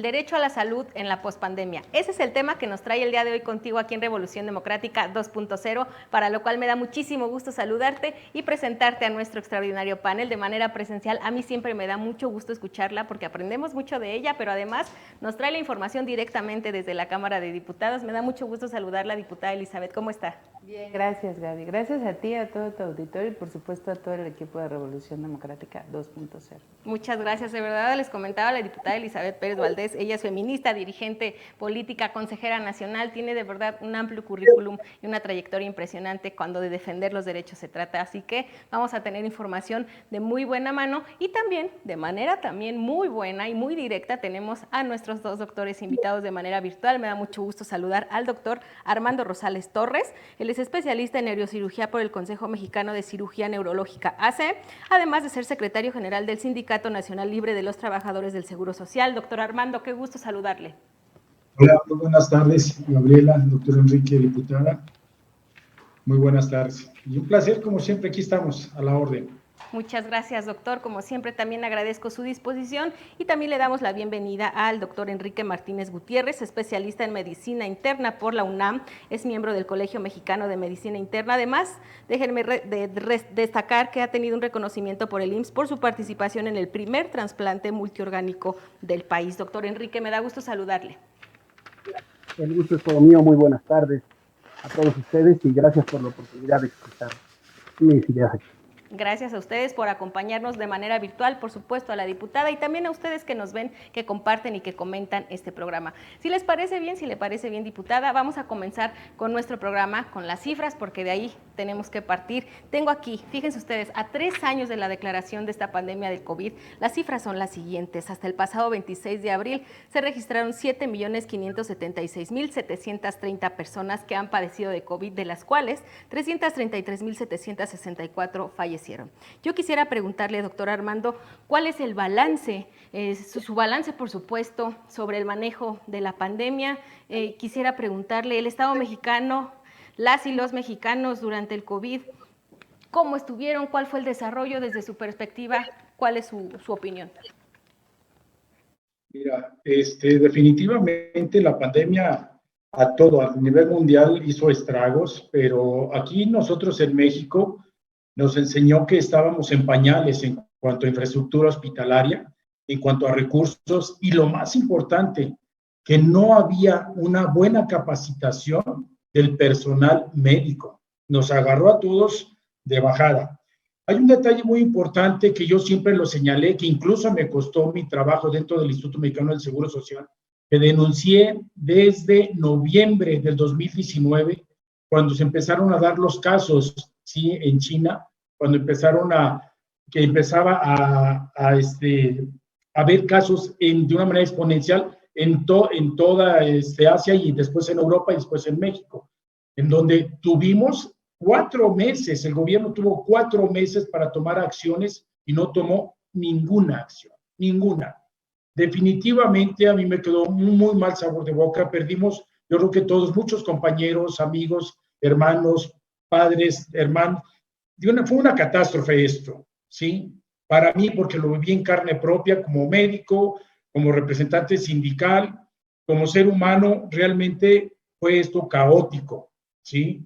derecho a la salud en la pospandemia. Ese es el tema que nos trae el día de hoy contigo aquí en Revolución Democrática 2.0, para lo cual me da muchísimo gusto saludarte y presentarte a nuestro extraordinario panel de manera presencial. A mí siempre me da mucho gusto escucharla porque aprendemos mucho de ella, pero además nos trae la información directamente desde la Cámara de Diputados. Me da mucho gusto saludarla, diputada Elizabeth. ¿Cómo está? Bien, gracias Gaby. Gracias a ti, a todo tu auditorio y por supuesto a todo el equipo de Revolución Democrática 2.0. Muchas gracias. De verdad les comentaba la diputada Elizabeth Pérez Valdés, ella es feminista, dirigente política, consejera nacional, tiene de verdad un amplio currículum y una trayectoria impresionante cuando de defender los derechos se trata, así que vamos a tener información de muy buena mano y también de manera también muy buena y muy directa tenemos a nuestros dos doctores invitados de manera virtual. Me da mucho gusto saludar al doctor Armando Rosales Torres. Él es especialista en neurocirugía por el Consejo Mexicano de Cirugía Neurológica AC, además de ser secretario general del Sindicato Nacional Libre de los Trabajadores del Seguro Social. Doctor Armando, qué gusto saludarle. Hola, muy buenas tardes, Gabriela, doctor Enrique, diputada. Muy buenas tardes. Y un placer, como siempre, aquí estamos, a la orden. Muchas gracias, doctor. Como siempre, también agradezco su disposición y también le damos la bienvenida al doctor Enrique Martínez Gutiérrez, especialista en medicina interna por la UNAM, es miembro del Colegio Mexicano de Medicina Interna. Además, déjenme destacar que ha tenido un reconocimiento por el IMSS por su participación en el primer trasplante multiorgánico del país. Doctor Enrique, me da gusto saludarle. El gusto es todo mío. Muy buenas tardes a todos ustedes y gracias por la oportunidad de expresar mis ideas aquí. Gracias a ustedes por acompañarnos de manera virtual, por supuesto a la diputada y también a ustedes que nos ven, que comparten y que comentan este programa. Si les parece bien, diputada, vamos a comenzar con nuestro programa, con las cifras, porque de ahí tenemos que partir. Tengo aquí, fíjense ustedes, a 3 años de la declaración de esta pandemia del COVID, las cifras son las siguientes. Hasta el pasado 26 de abril se registraron 7.576.730 personas que han padecido de COVID, de las cuales 333.764 fallecieron. Yo quisiera preguntarle, doctor Armando, ¿cuál es el balance, su balance, por supuesto, sobre el manejo de la pandemia? Quisiera preguntarle, el Estado mexicano, las y los mexicanos durante el COVID, ¿cómo estuvieron? ¿Cuál fue el desarrollo desde su perspectiva? ¿Cuál es su opinión? Mira, definitivamente la pandemia a nivel mundial hizo estragos, pero aquí nosotros en México nos enseñó que estábamos en pañales en cuanto a infraestructura hospitalaria, en cuanto a recursos y lo más importante, que no había una buena capacitación del personal médico. Nos agarró a todos de bajada. Hay un detalle muy importante que yo siempre lo señalé, que incluso me costó mi trabajo dentro del Instituto Mexicano del Seguro Social, que denuncié desde noviembre del 2019, cuando se empezaron a dar los casos, ¿sí? En China, cuando empezaba a haber casos de una manera exponencial en toda Asia y después en Europa y después en México, en donde tuvimos 4 meses, el gobierno tuvo 4 meses para tomar acciones y no tomó ninguna acción, ninguna. Definitivamente a mí me quedó un muy mal sabor de boca, perdimos, yo creo que todos, muchos compañeros, amigos, hermanos, padres, hermanos, fue una catástrofe esto, ¿sí? Para mí, porque lo viví en carne propia como médico, como representante sindical, como ser humano, realmente fue esto caótico, ¿sí?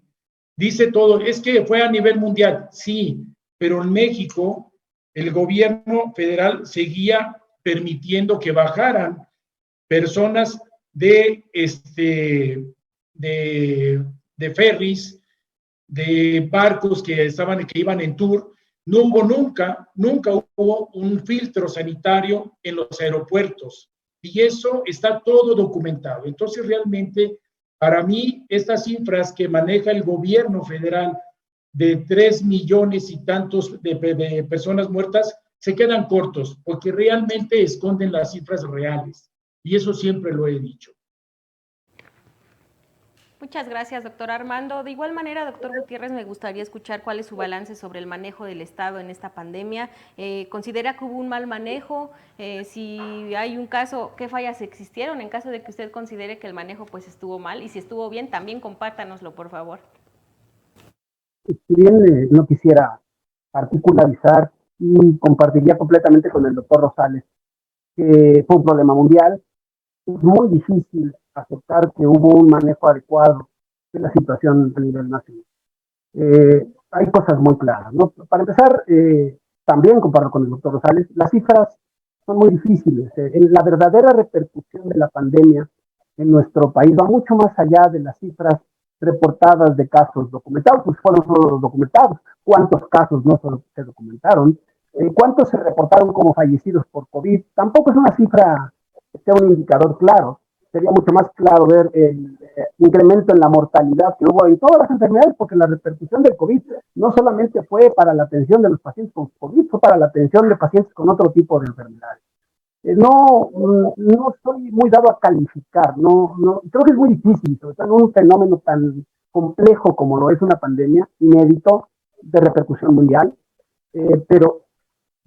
Dice todo, es que fue a nivel mundial, sí, pero en México el gobierno federal seguía permitiendo que bajaran personas de ferries, de barcos que iban en tour. No hubo nunca hubo un filtro sanitario en los aeropuertos y eso está todo documentado. Entonces realmente para mí estas cifras que maneja el gobierno federal de 3 millones y tantos de personas muertas se quedan cortos porque realmente esconden las cifras reales y eso siempre lo he dicho. Muchas gracias, doctor Armando. De igual manera, doctor Gutiérrez, me gustaría escuchar cuál es su balance sobre el manejo del Estado en esta pandemia. ¿Considera que hubo un mal manejo? Si hay un caso, ¿qué fallas existieron en caso de que usted considere que el manejo pues estuvo mal? Y si estuvo bien, también compártanoslo, por favor. Si bien no quisiera particularizar y compartiría completamente con el doctor Rosales, que fue un problema mundial, es muy difícil aceptar que hubo un manejo adecuado de la situación a nivel nacional. Hay cosas muy claras, ¿no? Para empezar, también comparado con el doctor Rosales, las cifras son muy difíciles. La verdadera repercusión de la pandemia en nuestro país va mucho más allá de las cifras reportadas de casos documentados, pues fueron solo los documentados. ¿Cuántos casos no solo se documentaron? ¿Cuántos se reportaron como fallecidos por COVID? Tampoco es una cifra que sea un indicador claro. Sería mucho más claro ver el incremento en la mortalidad que hubo en todas las enfermedades, porque la repercusión del COVID no solamente fue para la atención de los pacientes con COVID, fue para la atención de pacientes con otro tipo de enfermedades. No estoy muy dado a calificar, creo que es muy difícil, sobre todo en un fenómeno tan complejo como lo es una pandemia, inédito, de repercusión mundial, pero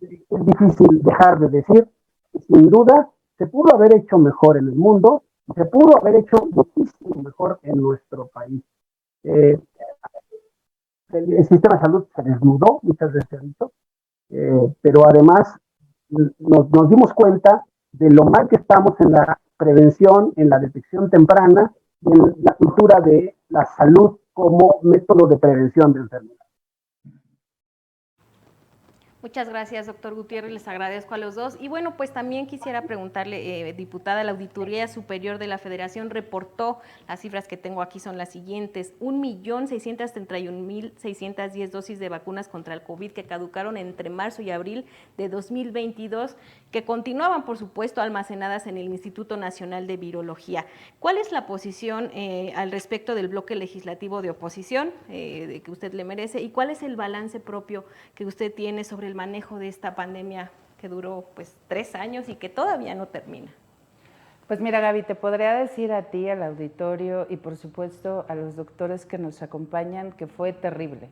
es difícil dejar de decir que sin duda se pudo haber hecho mejor en el mundo, se pudo haber hecho muchísimo mejor en nuestro país. Eh, el sistema de salud se desnudó, muchas veces se ha dicho, pero además nos dimos cuenta de lo mal que estamos en la prevención, en la detección temprana y en la cultura de la salud como método de prevención de enfermedades. Muchas gracias, doctor Gutiérrez, les agradezco a los dos. Y bueno, pues también quisiera preguntarle, diputada, la Auditoría Superior de la Federación reportó, las cifras que tengo aquí son las siguientes: 1.631.610 dosis de vacunas contra el COVID que caducaron entre marzo y abril de 2022, que continuaban, por supuesto, almacenadas en el Instituto Nacional de Virología. ¿Cuál es la posición al respecto del bloque legislativo de oposición que usted le merece, y cuál es el balance propio que usted tiene sobre el manejo de esta pandemia que duró pues 3 años y que todavía no termina? Pues mira, Gaby, te podría decir a ti, al auditorio y por supuesto a los doctores que nos acompañan que fue terrible.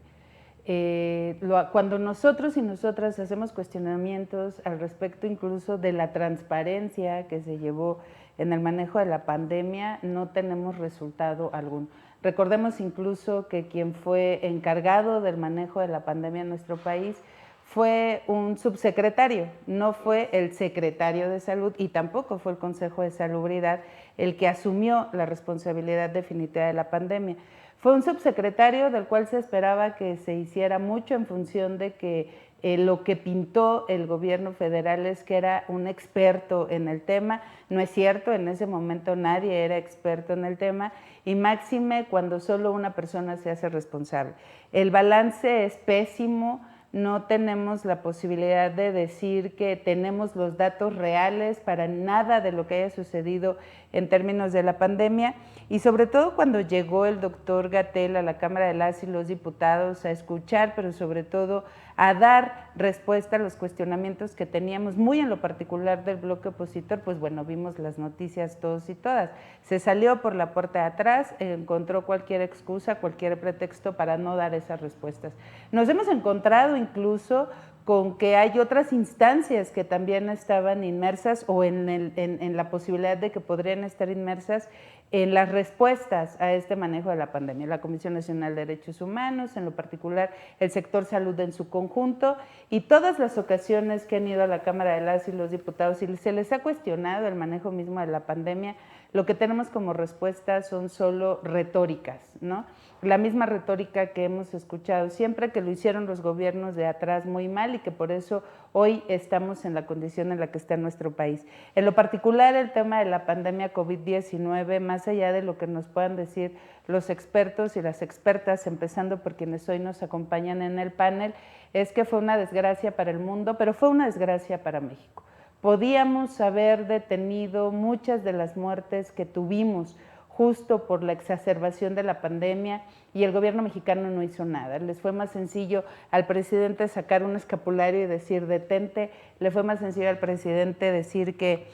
Cuando nosotros y nosotras hacemos cuestionamientos al respecto incluso de la transparencia que se llevó en el manejo de la pandemia, no tenemos resultado alguno. Recordemos incluso que quien fue encargado del manejo de la pandemia en nuestro país fue un subsecretario, no fue el secretario de Salud y tampoco fue el Consejo de Salubridad el que asumió la responsabilidad definitiva de la pandemia. Fue un subsecretario del cual se esperaba que se hiciera mucho en función de que lo que pintó el gobierno federal es que era un experto en el tema. No es cierto, en ese momento nadie era experto en el tema, y máxime cuando solo una persona se hace responsable. El balance es pésimo. No tenemos la posibilidad de decir que tenemos los datos reales para nada de lo que haya sucedido en términos de la pandemia, y sobre todo cuando llegó el doctor Gatell a la Cámara de las y los Diputados a escuchar, pero sobre todo a dar respuesta a los cuestionamientos que teníamos, muy en lo particular del bloque opositor. Pues bueno, vimos las noticias todos y todas. Se salió por la puerta de atrás, encontró cualquier excusa, cualquier pretexto para no dar esas respuestas. Nos hemos encontrado incluso con que hay otras instancias que también estaban inmersas o en la posibilidad de que podrían estar inmersas en las respuestas a este manejo de la pandemia. La Comisión Nacional de Derechos Humanos, en lo particular el sector salud en su conjunto, y todas las ocasiones que han ido a la Cámara de las y los Diputados y se les ha cuestionado el manejo mismo de la pandemia, lo que tenemos como respuesta son solo retóricas, ¿no? La misma retórica que hemos escuchado siempre, que lo hicieron los gobiernos de atrás muy mal y que por eso hoy estamos en la condición en la que está nuestro país. En lo particular, el tema de la pandemia COVID-19, más allá de lo que nos puedan decir los expertos y las expertas, empezando por quienes hoy nos acompañan en el panel, es que fue una desgracia para el mundo, pero fue una desgracia para México. Podíamos haber detenido muchas de las muertes que tuvimos justo por la exacerbación de la pandemia, y el gobierno mexicano no hizo nada. Les fue más sencillo al presidente sacar un escapulario y decir detente, le fue más sencillo al presidente decir que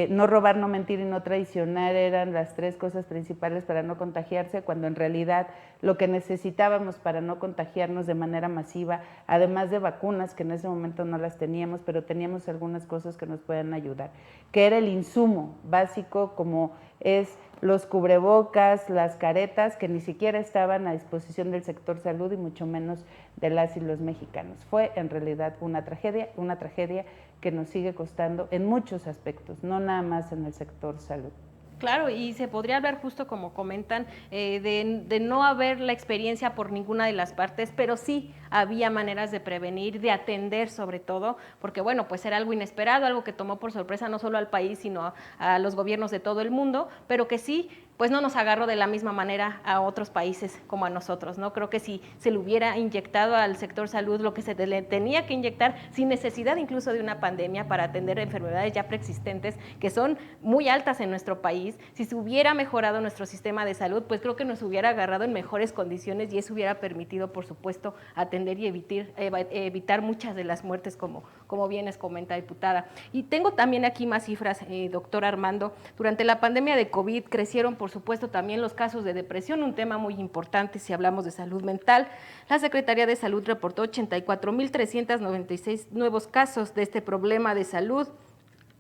no robar, no mentir y no traicionar eran las 3 cosas principales para no contagiarse, cuando en realidad lo que necesitábamos para no contagiarnos de manera masiva, además de vacunas, que en ese momento no las teníamos, pero teníamos algunas cosas que nos pueden ayudar, que era el insumo básico como es los cubrebocas, las caretas, que ni siquiera estaban estaban a disposición del sector salud y mucho menos de las y los mexicanos. Fue en realidad una tragedia que nos sigue costando en muchos aspectos, no nada más en el sector salud. Claro, y se podría hablar justo como comentan, de no haber la experiencia por ninguna de las partes, pero sí había maneras de prevenir, de atender sobre todo, porque bueno, pues era algo inesperado, algo que tomó por sorpresa no solo al país, sino a los gobiernos de todo el mundo, pero que sí, pues no nos agarró de la misma manera a otros países como a nosotros, ¿no? Creo que si se le hubiera inyectado al sector salud lo que se le tenía que inyectar, sin necesidad incluso de una pandemia, para atender enfermedades ya preexistentes, que son muy altas en nuestro país, si se hubiera mejorado nuestro sistema de salud, pues creo que nos hubiera agarrado en mejores condiciones y eso hubiera permitido, por supuesto, atender y evitar muchas de las muertes, como bien les comenta, diputada. Y tengo también aquí más cifras, doctor Armando. Durante la pandemia de COVID crecieron, por supuesto, también los casos de depresión, un tema muy importante si hablamos de salud mental. La Secretaría de Salud reportó 84,396 nuevos casos de este problema de salud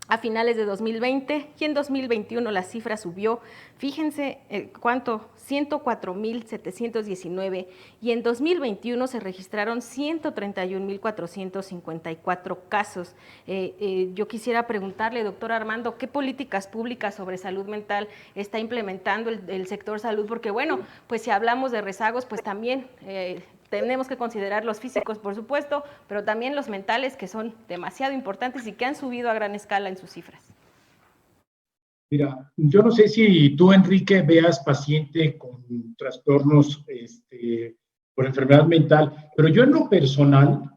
a finales de 2020 y en 2021 la cifra subió, fíjense cuánto, 104,719 y en 2021 se registraron 131,454 casos. Yo quisiera preguntarle, doctor Armando, ¿qué políticas públicas sobre salud mental está implementando el sector salud? Porque bueno, pues si hablamos de rezagos, pues también tenemos que considerar los físicos, por supuesto, pero también los mentales, que son demasiado importantes y que han subido a gran escala en sus cifras. Mira, yo no sé si tú, Enrique, veas paciente con trastornos por enfermedad mental, pero yo en lo personal,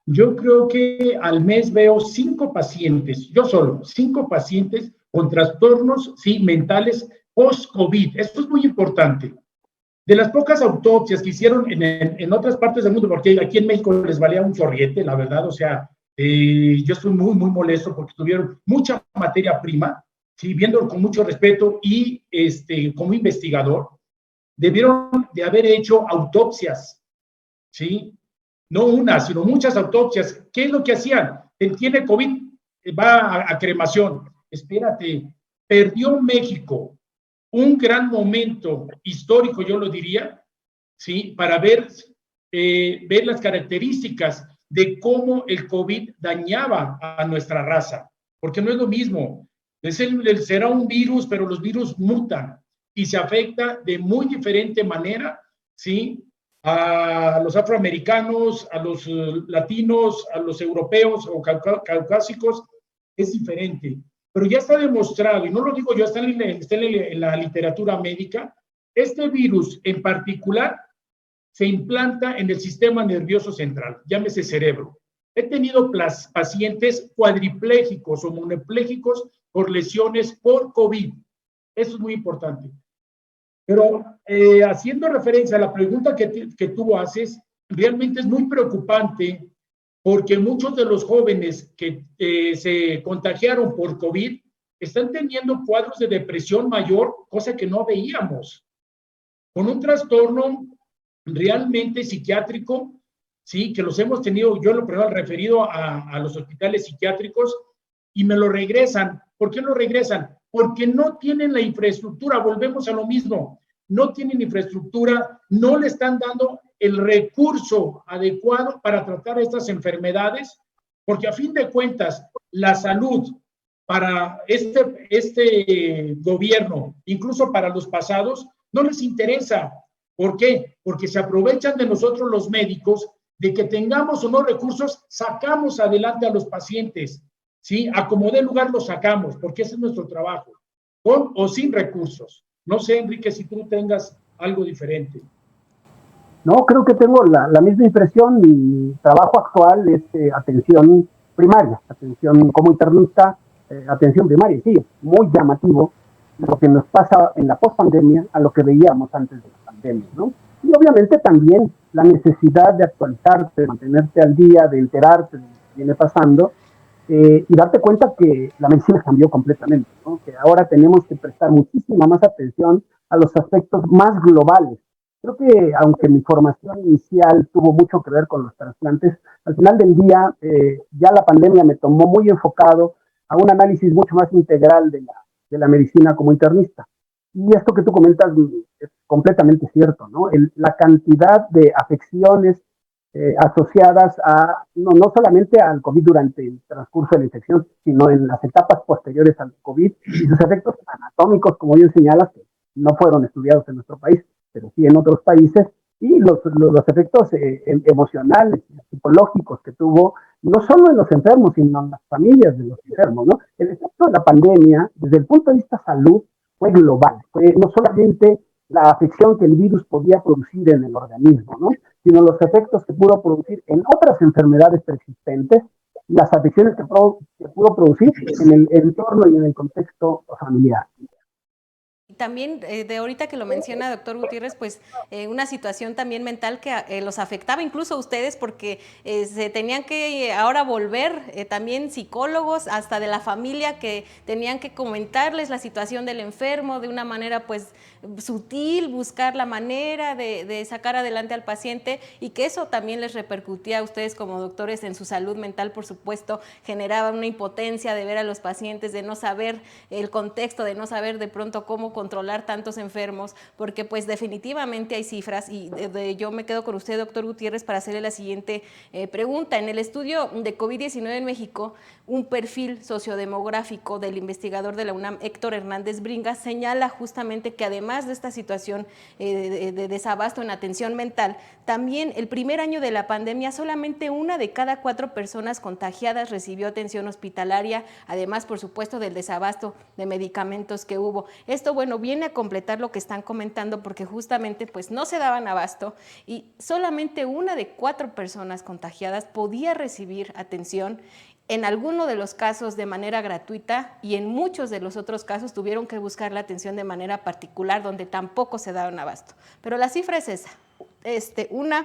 yo creo que al mes veo 5 pacientes, yo solo, 5 pacientes con trastornos, sí, mentales post-COVID. Esto es muy importante. De las pocas autopsias que hicieron en otras partes del mundo, porque aquí en México les valía un chorriete, la verdad, o sea, yo estoy muy, muy molesto porque tuvieron mucha materia prima, ¿sí? Viéndolo con mucho respeto y como investigador, debieron de haber hecho autopsias, ¿sí? No una, sino muchas autopsias. ¿Qué es lo que hacían? Tiene COVID, va a cremación. Espérate, perdió México un gran momento histórico, yo lo diría, ¿sí? Para ver las características de cómo el COVID dañaba a nuestra raza, porque no es lo mismo. Será un virus, pero los virus mutan y se afecta de muy diferente manera, ¿sí? A los afroamericanos, a los latinos, a los europeos o caucásicos, es diferente. Pero ya está demostrado, y no lo digo yo, está en la literatura médica, este virus en particular se implanta en el sistema nervioso central, llámese cerebro. He tenido pacientes cuadriplégicos o monoplégicos por lesiones por COVID. Eso es muy importante. Pero haciendo referencia a la pregunta que tú haces, realmente es muy preocupante porque muchos de los jóvenes que se contagiaron por COVID están teniendo cuadros de depresión mayor, cosa que no veíamos, con un trastorno realmente psiquiátrico, sí, que los hemos tenido, yo lo primero referido a los hospitales psiquiátricos y me lo regresan. ¿Por qué lo regresan? Porque no tienen la infraestructura, volvemos a lo mismo, no tienen infraestructura, no le están dando el recurso adecuado para tratar estas enfermedades, porque a fin de cuentas, la salud para este gobierno, incluso para los pasados, no les interesa. ¿Por qué? Porque se aprovechan de nosotros los médicos, de que tengamos o no recursos, sacamos adelante a los pacientes, ¿sí? A como dé lugar los sacamos, porque ese es nuestro trabajo, con o sin recursos. No sé, Enrique, si tú tengas algo diferente. No, creo que tengo la misma impresión. Mi trabajo actual es atención primaria, atención como internista, atención primaria. Sí, muy llamativo lo que nos pasa en la pospandemia a lo que veíamos antes de la pandemia, ¿no? Y obviamente también la necesidad de actualizarte, de mantenerte al día, de enterarte de lo que viene pasando y darte cuenta que la medicina cambió completamente, ¿no? Que ahora tenemos que prestar muchísima más atención a los aspectos más globales. Creo que aunque mi formación inicial tuvo mucho que ver con los trasplantes, al final del día ya la pandemia me tomó muy enfocado a un análisis mucho más integral de la medicina como internista. Y esto que tú comentas es completamente cierto, ¿no? La cantidad de afecciones asociadas a, no solamente al COVID durante el transcurso de la infección, sino en las etapas posteriores al COVID y sus efectos anatómicos, como bien señalas, que no fueron estudiados en nuestro país, pero sí en otros países, y los efectos emocionales, psicológicos que tuvo, no solo en los enfermos, sino en las familias de los enfermos, ¿no? El efecto de la pandemia, desde el punto de vista salud, fue global, fue no solamente la afección que el virus podía producir en el organismo, ¿no? Sino los efectos que pudo producir en otras enfermedades persistentes, las afecciones que pudo producir en el entorno y en el contexto familiar. También de ahorita que lo menciona doctor Gutiérrez, pues una situación también mental que los afectaba incluso a ustedes porque se tenían que ahora volver también psicólogos hasta de la familia que tenían que comentarles la situación del enfermo de una manera pues sutil, buscar la manera de sacar adelante al paciente y que eso también les repercutía a ustedes como doctores en su salud mental, por supuesto, generaba una impotencia de ver a los pacientes, de no saber el contexto, de no saber de pronto cómo controlar tantos enfermos, porque pues definitivamente hay cifras y yo me quedo con usted, doctor Gutiérrez, para hacerle la siguiente pregunta. En el estudio de COVID-19 en México, un perfil sociodemográfico del investigador de la UNAM, Héctor Hernández Bringas, señala justamente que además de esta situación de desabasto en atención mental, también el primer año de la pandemia solamente 1 de cada 4 personas contagiadas recibió atención hospitalaria, además por supuesto del desabasto de medicamentos que hubo. Esto, bueno, viene a completar lo que están comentando porque justamente pues no se daban abasto y solamente 1 de 4 personas contagiadas podía recibir atención, en alguno de los casos de manera gratuita y en muchos de los otros casos tuvieron que buscar la atención de manera particular donde tampoco se daban abasto. Pero la cifra es esa, 1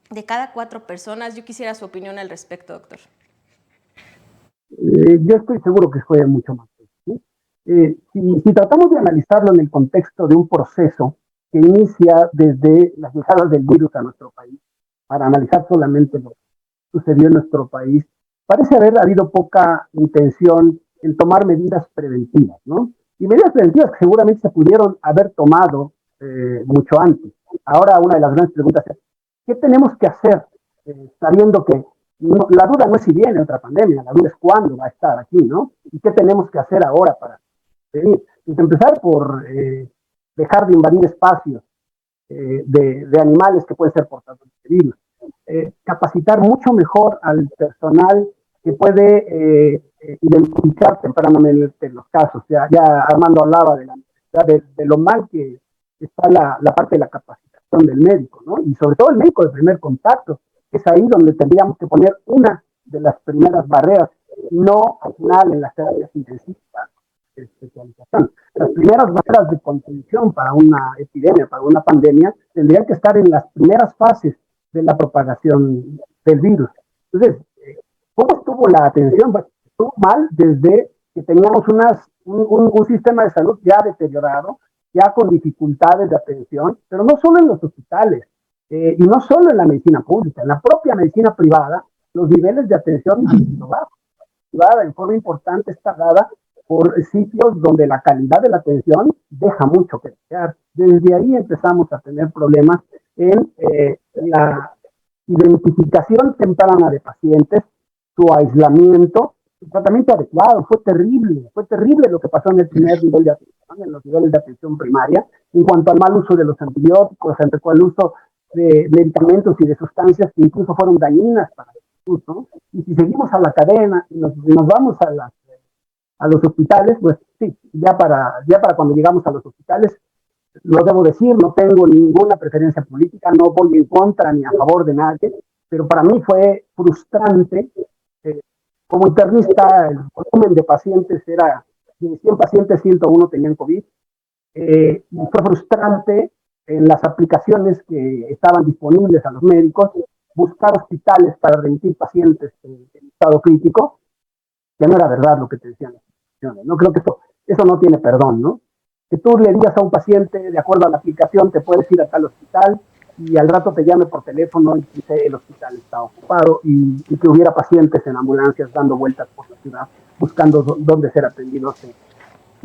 de cada 4 personas. Yo quisiera su opinión al respecto, doctor. Yo estoy seguro que fue mucho más. ¿Sí? Si tratamos de analizarlo en el contexto de un proceso que inicia desde las llegadas del virus a nuestro país, para analizar solamente lo que sucedió en nuestro país, parece haber habido poca intención en tomar medidas preventivas, ¿no? Y medidas preventivas que seguramente se pudieron haber tomado mucho antes. Ahora una de las grandes preguntas es, ¿qué tenemos que hacer sabiendo que la duda no es si viene otra pandemia, la duda es cuándo va a estar aquí, ¿no? ¿Y qué tenemos que hacer ahora para venir? Pues empezar por dejar de invadir espacios de animales que pueden ser portadores de virus. Capacitar mucho mejor al personal que puede identificar tempranamente los casos. Ya Armando hablaba de lo mal que está la parte de la capacitación del médico, ¿no? Y sobre todo el médico de primer contacto, que es ahí donde tendríamos que poner una de las primeras barreras, no al final en las terapias intensivas de especialización. Las primeras barreras de contención para una epidemia, para una pandemia, tendrían que estar en las primeras fases de la propagación del virus. Entonces, ¿cómo estuvo la atención? Pues, estuvo mal desde que teníamos un sistema de salud ya deteriorado, ya con dificultades de atención, pero no solo en los hospitales, y no solo en la medicina pública, en la propia medicina privada, los niveles de atención han sido bajos. Privada, en forma importante, está dada por sitios donde la calidad de la atención deja mucho que desear. Desde ahí empezamos a tener problemas en la identificación temprana de pacientes, su aislamiento, su tratamiento adecuado. Fue terrible lo que pasó en el primer nivel de atención, en los niveles de atención primaria, en cuanto al mal uso de los antibióticos, el uso de medicamentos y de sustancias que incluso fueron dañinas para el virus, ¿no? Y si seguimos a la cadena y nos vamos a los hospitales, pues sí, ya para cuando llegamos a los hospitales, lo debo decir, no tengo ninguna preferencia política, no voy en contra ni a favor de nadie, pero para mí fue frustrante. Como internista, el volumen de pacientes era, de 100 pacientes, 101 tenían COVID. Y fue frustrante en las aplicaciones que estaban disponibles a los médicos, buscar hospitales para remitir pacientes en estado crítico, que no era verdad lo que te decían las instituciones. No creo que eso no tiene perdón, ¿no? Que tú le digas a un paciente, de acuerdo a la aplicación, te puedes ir a tal hospital y al rato te llame por teléfono y dice el hospital está ocupado y que hubiera pacientes en ambulancias dando vueltas por la ciudad buscando dónde ser atendidos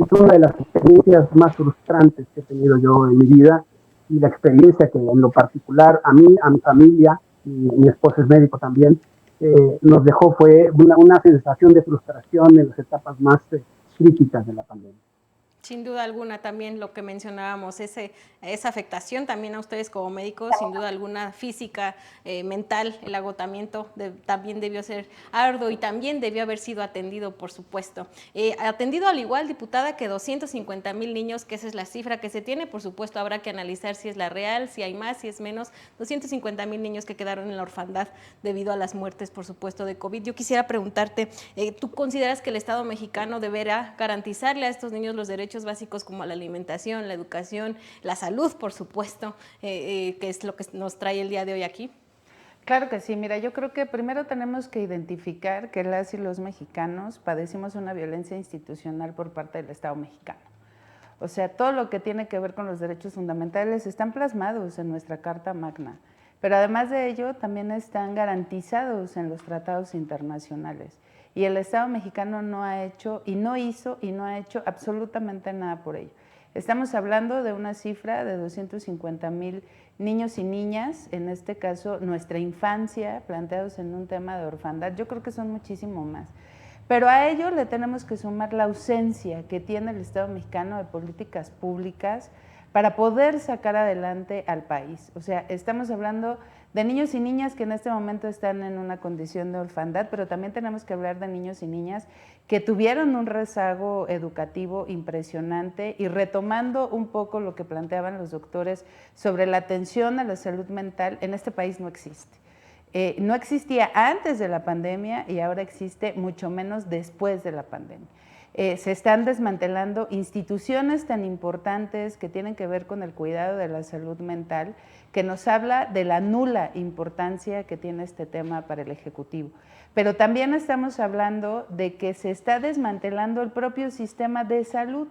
es una de las experiencias más frustrantes que he tenido yo en mi vida, y la experiencia que en lo particular a mí, a mi familia, y mi esposo es médico también, nos dejó fue una sensación de frustración en las etapas más críticas de la pandemia. Sin duda alguna, también lo que mencionábamos, esa afectación también a ustedes como médicos, sin duda alguna, física, mental, el agotamiento también debió ser arduo y también debió haber sido atendido, por supuesto. Atendido al igual, diputada, que 250,000 niños, que esa es la cifra que se tiene, por supuesto habrá que analizar si es la real, si hay más, si es menos, 250,000 niños que quedaron en la orfandad debido a las muertes, por supuesto, de COVID. Yo quisiera preguntarte, ¿tú consideras que el Estado mexicano deberá garantizarle a estos niños los derechos básicos como la alimentación, la educación, la salud, por supuesto, que es lo que nos trae el día de hoy aquí? Claro que sí, mira, yo creo que primero tenemos que identificar que las y los mexicanos padecimos una violencia institucional por parte del Estado mexicano. O sea, todo lo que tiene que ver con los derechos fundamentales están plasmados en nuestra Carta Magna, pero además de ello también están garantizados en los tratados internacionales. Y el Estado mexicano no ha hecho y no hizo y no ha hecho absolutamente nada por ello. Estamos hablando de una cifra de 250,000 niños y niñas, en este caso nuestra infancia, planteados en un tema de orfandad. Yo creo que son muchísimo más. Pero a ello le tenemos que sumar la ausencia que tiene el Estado mexicano de políticas públicas para poder sacar adelante al país. O sea, estamos hablando de niños y niñas que en este momento están en una condición de orfandad, pero también tenemos que hablar de niños y niñas que tuvieron un rezago educativo impresionante, y retomando un poco lo que planteaban los doctores sobre la atención a la salud mental, en este país no existe. No existía antes de la pandemia y ahora existe mucho menos después de la pandemia. Se están desmantelando instituciones tan importantes que tienen que ver con el cuidado de la salud mental, que nos habla de la nula importancia que tiene este tema para el Ejecutivo. Pero también estamos hablando de que se está desmantelando el propio sistema de salud.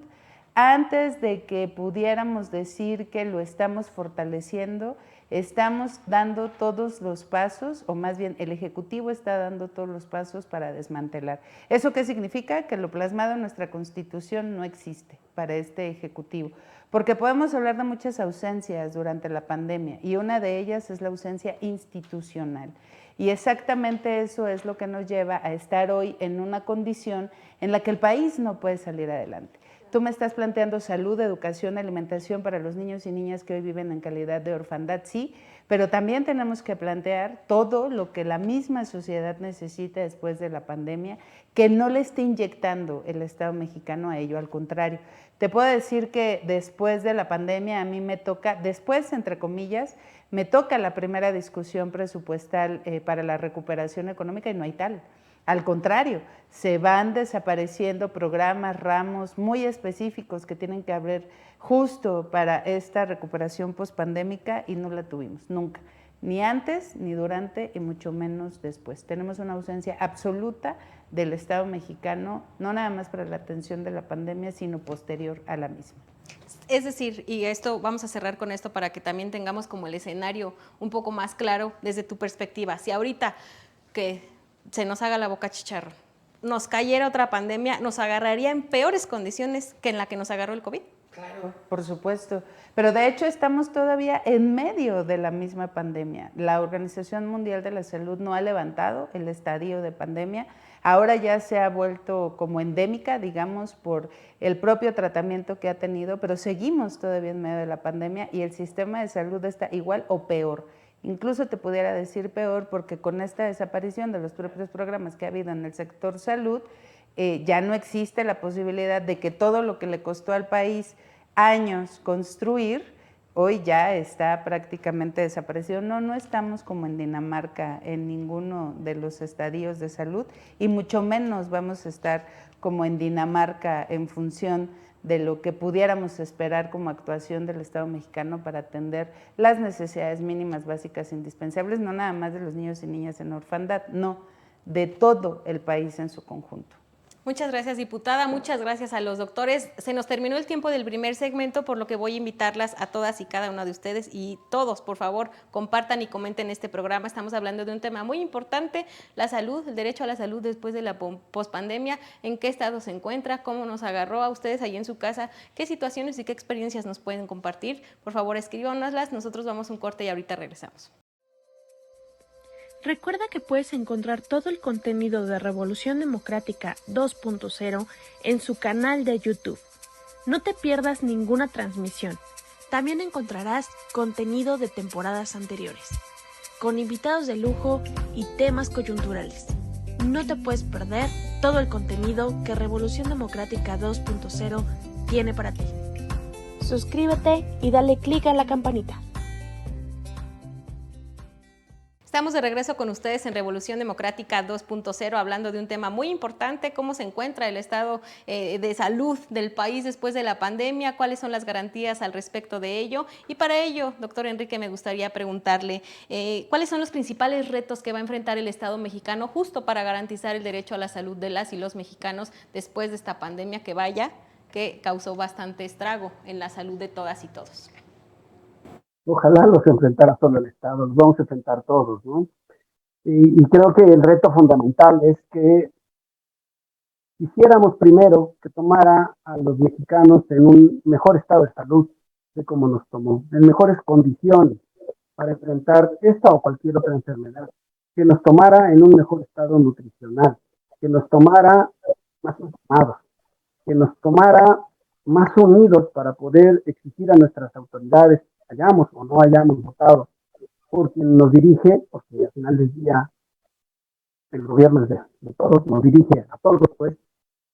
Antes de que pudiéramos decir que lo estamos fortaleciendo, estamos dando todos los pasos, o más bien el Ejecutivo está dando todos los pasos para desmantelar. ¿Eso qué significa? Que lo plasmado en nuestra Constitución no existe para este Ejecutivo, porque podemos hablar de muchas ausencias durante la pandemia, y una de ellas es la ausencia institucional. Y exactamente eso es lo que nos lleva a estar hoy en una condición en la que el país no puede salir adelante. Tú me estás planteando salud, educación, alimentación para los niños y niñas que hoy viven en calidad de orfandad, sí, pero también tenemos que plantear todo lo que la misma sociedad necesita después de la pandemia, que no le esté inyectando el Estado mexicano a ello, al contrario. Te puedo decir que después de la pandemia a mí me toca, después, entre comillas, me toca la primera discusión presupuestal para la recuperación económica, y no hay tal. Al contrario, se van desapareciendo programas, ramos muy específicos que tienen que haber justo para esta recuperación pospandémica, y no la tuvimos nunca, ni antes, ni durante, y mucho menos después. Tenemos una ausencia absoluta del Estado mexicano, no nada más para la atención de la pandemia, sino posterior a la misma. Es decir, y esto vamos a cerrar con esto para que también tengamos como el escenario un poco más claro desde tu perspectiva. Si ahorita que se nos haga la boca chicharrón, nos cayera otra pandemia, ¿nos agarraría en peores condiciones que en la que nos agarró el COVID? Claro, por supuesto. Pero de hecho estamos todavía en medio de la misma pandemia. La Organización Mundial de la Salud no ha levantado el estadio de pandemia. Ahora ya se ha vuelto como endémica, digamos, por el propio tratamiento que ha tenido, pero seguimos todavía en medio de la pandemia y el sistema de salud está igual o peor. Incluso te pudiera decir peor, porque con esta desaparición de los propios programas que ha habido en el sector salud, ya no existe la posibilidad de que todo lo que le costó al país años construir, hoy ya está prácticamente desaparecido. No estamos como en Dinamarca en ninguno de los estadios de salud, y mucho menos vamos a estar como en Dinamarca en función de lo que pudiéramos esperar como actuación del Estado mexicano para atender las necesidades mínimas básicas indispensables, no nada más de los niños y niñas en orfandad, no, de todo el país en su conjunto. Muchas gracias, diputada. Muchas gracias a los doctores. Se nos terminó el tiempo del primer segmento, por lo que voy a invitarlas a todas y cada una de ustedes y todos, por favor, compartan y comenten este programa. Estamos hablando de un tema muy importante, la salud, el derecho a la salud después de la pospandemia, en qué estado se encuentra, cómo nos agarró a ustedes ahí en su casa, qué situaciones y qué experiencias nos pueden compartir. Por favor, escríbanoslas. Nosotros vamos a un corte y ahorita regresamos. Recuerda que puedes encontrar todo el contenido de Revolución Democrática 2.0 en su canal de YouTube. No te pierdas ninguna transmisión. También encontrarás contenido de temporadas anteriores, con invitados de lujo y temas coyunturales. No te puedes perder todo el contenido que Revolución Democrática 2.0 tiene para ti. Suscríbete y dale clic a la campanita. Estamos de regreso con ustedes en Revolución Democrática 2.0, hablando de un tema muy importante: cómo se encuentra el estado de salud del país después de la pandemia, cuáles son las garantías al respecto de ello. Y para ello, doctor Enrique, me gustaría preguntarle cuáles son los principales retos que va a enfrentar el Estado mexicano justo para garantizar el derecho a la salud de las y los mexicanos después de esta pandemia que causó bastante estrago en la salud de todas y todos. Ojalá los enfrentara solo el Estado, los vamos a enfrentar todos, ¿no? Y creo que el reto fundamental es que quisiéramos primero que tomara a los mexicanos en un mejor estado de salud de como nos tomó, en mejores condiciones para enfrentar esta o cualquier otra enfermedad, que nos tomara en un mejor estado nutricional, que nos tomara más informados, que nos tomara más unidos para poder exigir a nuestras autoridades, hayamos o no hayamos votado por quien nos dirige, porque al final del día el gobierno es de todos, nos dirige a todos, pues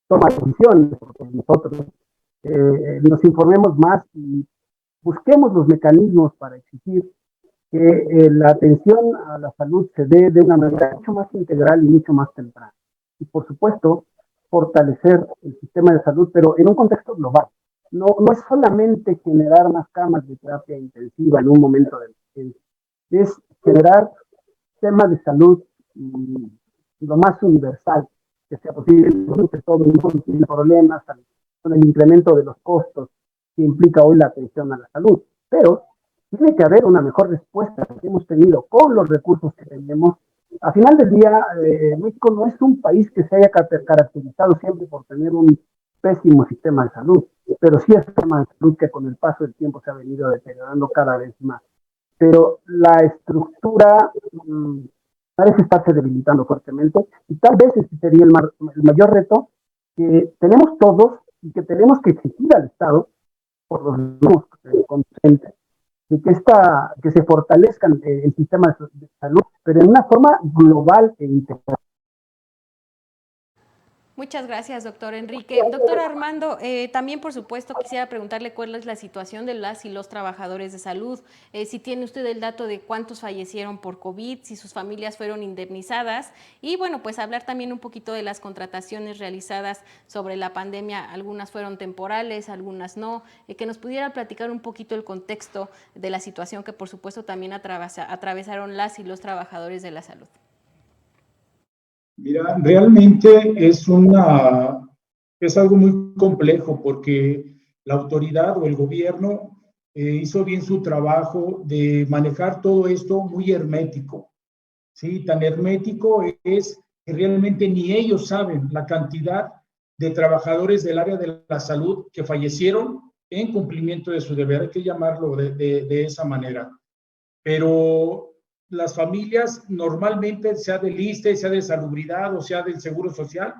toma decisiones, porque nosotros nos informemos más y busquemos los mecanismos para exigir que la atención a la salud se dé de una manera mucho más integral y mucho más temprana. Y por supuesto, fortalecer el sistema de salud, pero en un contexto global. No es solamente generar más camas de terapia intensiva en un momento de emergencia, es generar temas de salud lo más universal que sea posible, que todo el mundo tiene problemas con el incremento de los costos que implica hoy la atención a la salud. Pero tiene que haber una mejor respuesta que hemos tenido con los recursos que tenemos. A final del día, México no es un país que se haya caracterizado siempre por tener un pésimo sistema de salud, pero sí es un sistema de salud que con el paso del tiempo se ha venido deteriorando cada vez más. Pero la estructura parece estarse debilitando fuertemente y tal vez ese sería el mayor reto que tenemos todos y que tenemos que exigir al Estado por los mismos conscientes de que se fortalezca el sistema de salud, pero en una forma global e integral. Muchas gracias, doctor Enrique. Doctor Armando, también por supuesto quisiera preguntarle cuál es la situación de las y los trabajadores de salud, si tiene usted el dato de cuántos fallecieron por COVID, si sus familias fueron indemnizadas y bueno, pues hablar también un poquito de las contrataciones realizadas sobre la pandemia, algunas fueron temporales, algunas no, que nos pudiera platicar un poquito el contexto de la situación que por supuesto también atravesaron las y los trabajadores de la salud. Mira, realmente es algo muy complejo porque la autoridad o el gobierno hizo bien su trabajo de manejar todo esto muy hermético, ¿sí? Tan hermético es que realmente ni ellos saben la cantidad de trabajadores del área de la salud que fallecieron en cumplimiento de su deber, hay que llamarlo de esa manera. Pero las familias normalmente, sea del ISSSTE, sea de salubridad o sea del Seguro Social,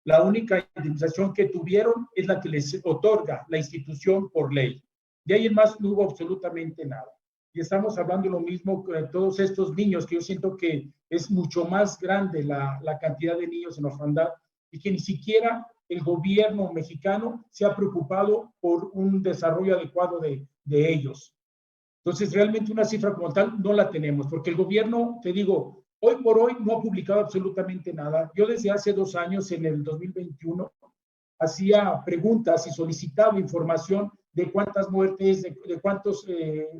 la única indemnización que tuvieron es la que les otorga la institución por ley. De ahí en más no hubo absolutamente nada. Y estamos hablando lo mismo con todos estos niños, que yo siento que es mucho más grande la cantidad de niños en orfandad y que ni siquiera el gobierno mexicano se ha preocupado por un desarrollo adecuado de ellos. Entonces, realmente una cifra como tal no la tenemos, porque el gobierno, te digo, hoy por hoy no ha publicado absolutamente nada. Yo desde hace 2 años, en el 2021, hacía preguntas y solicitaba información de cuántas muertes, de cuántos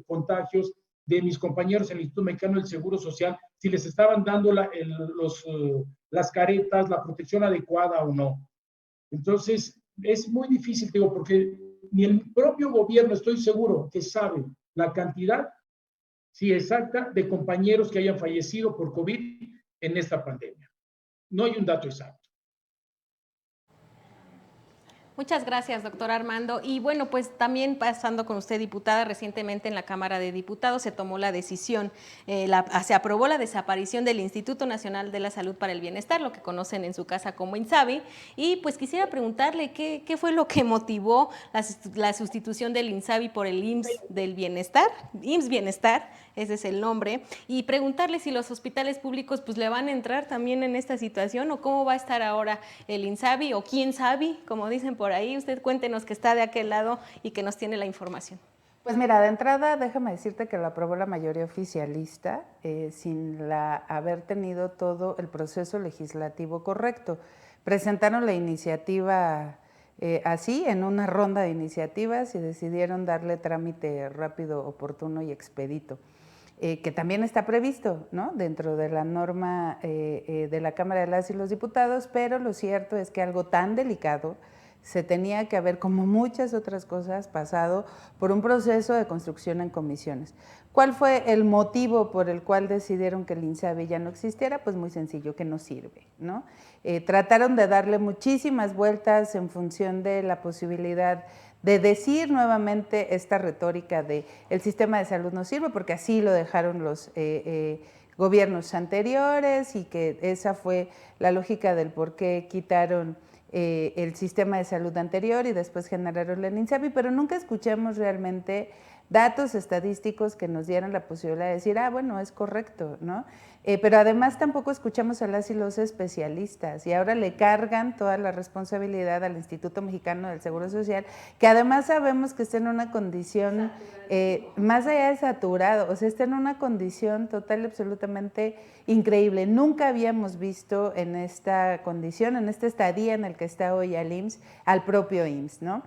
contagios de mis compañeros en el Instituto Mexicano del Seguro Social, si les estaban dando las caretas, la protección adecuada o no. Entonces, es muy difícil, digo, porque ni el propio gobierno, estoy seguro, que sabe la cantidad, sí, exacta, de compañeros que hayan fallecido por COVID en esta pandemia. No hay un dato exacto. Muchas gracias, doctor Armando. Y bueno, pues también pasando con usted, diputada, recientemente en la Cámara de Diputados se tomó la decisión, se aprobó la desaparición del Instituto Nacional de la Salud para el Bienestar, lo que conocen en su casa como INSABI, y pues quisiera preguntarle qué fue lo que motivó la sustitución del INSABI por el IMSS del Bienestar, IMSS Bienestar, ese es el nombre, y preguntarle si los hospitales públicos pues le van a entrar también en esta situación o cómo va a estar ahora el INSABI o quién sabe, como dicen por ahí. Usted cuéntenos que está de aquel lado y que nos tiene la información. Pues mira, de entrada déjame decirte que lo aprobó la mayoría oficialista sin haber tenido todo el proceso legislativo correcto. Presentaron la iniciativa así, en una ronda de iniciativas y decidieron darle trámite rápido, oportuno y expedito. Que también está previsto, ¿no?, dentro de la norma de la Cámara de las y los Diputados, pero lo cierto es que algo tan delicado se tenía que haber, como muchas otras cosas, pasado por un proceso de construcción en comisiones. ¿Cuál fue el motivo por el cual decidieron que el INSABI ya no existiera? Pues muy sencillo, que no sirve, ¿no? Trataron de darle muchísimas vueltas en función de la posibilidad de decir nuevamente esta retórica de el sistema de salud no sirve, porque así lo dejaron los gobiernos anteriores y que esa fue la lógica del por qué quitaron el sistema de salud anterior y después generaron el INSABI, pero nunca escuchamos realmente datos estadísticos que nos dieran la posibilidad de decir, bueno, es correcto, ¿no? Pero además tampoco escuchamos a las y los especialistas y ahora le cargan toda la responsabilidad al Instituto Mexicano del Seguro Social, que además sabemos que está en una condición más allá de saturado, o sea, está en una condición total y absolutamente increíble. Nunca habíamos visto en esta condición, en este estadía en el que está hoy al IMSS, al propio IMSS, ¿no?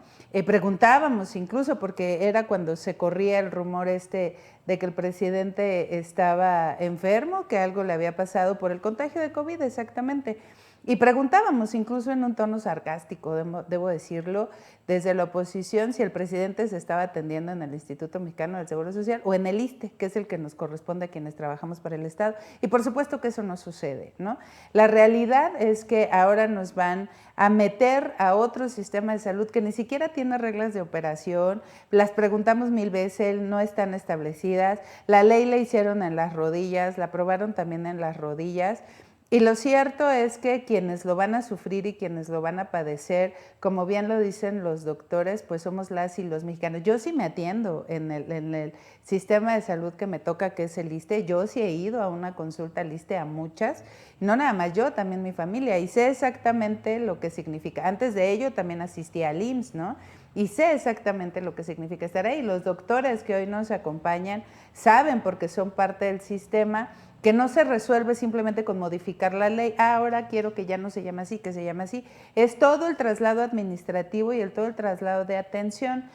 Preguntábamos incluso, porque era cuando se corría el rumor de que el presidente estaba enfermo, que algo le había pasado por el contagio de COVID, exactamente. Y preguntábamos, incluso en un tono sarcástico, debo decirlo, desde la oposición, si el presidente se estaba atendiendo en el Instituto Mexicano del Seguro Social o en el ISSSTE, que es el que nos corresponde a quienes trabajamos para el Estado. Y por supuesto que eso no sucede, ¿no? La realidad es que ahora nos van a meter a otro sistema de salud que ni siquiera tiene reglas de operación, las preguntamos 1000 veces, no están establecidas, la ley la hicieron en las rodillas, la aprobaron también en las rodillas. Y lo cierto es que quienes lo van a sufrir y quienes lo van a padecer, como bien lo dicen los doctores, pues somos las y los mexicanos. Yo sí me atiendo en el sistema de salud que me toca, que es el ISSSTE. Yo sí he ido a una consulta al ISSSTE, a muchas, no nada más yo, también mi familia, y sé exactamente lo que significa. Antes de ello también asistí al IMSS, ¿no? Y sé exactamente lo que significa estar ahí. Los doctores que hoy nos acompañan saben, porque son parte del sistema, que no se resuelve simplemente con modificar la ley. Ahora quiero que ya no se llame así, que se llame así. Es todo el traslado administrativo y todo el traslado de atención.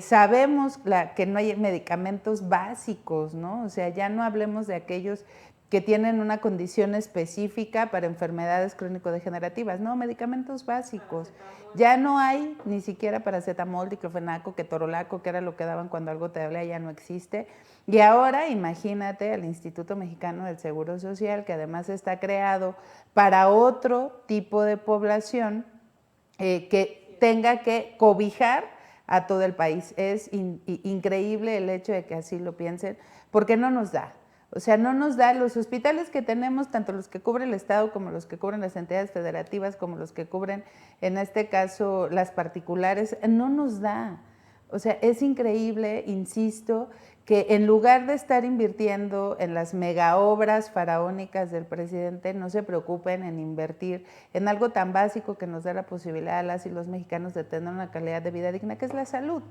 Sabemos que no hay medicamentos básicos, ¿no? O sea, ya no hablemos de aquellos que tienen una condición específica para enfermedades crónico-degenerativas, no, medicamentos básicos. Ya no hay ni siquiera paracetamol, diclofenaco, ketorolaco, que era lo que daban cuando algo te dolía, ya no existe. Y ahora imagínate al Instituto Mexicano del Seguro Social, que además está creado para otro tipo de población que tenga que cobijar a todo el país. Es increíble el hecho de que así lo piensen, porque no nos da. O sea, no nos da. Los hospitales que tenemos, tanto los que cubre el Estado como los que cubren las entidades federativas, como los que cubren, en este caso, las particulares, no nos da. O sea, es increíble, insisto, que en lugar de estar invirtiendo en las megaobras faraónicas del presidente, no se preocupen en invertir en algo tan básico que nos da la posibilidad a las y los mexicanos de tener una calidad de vida digna, que es la salud.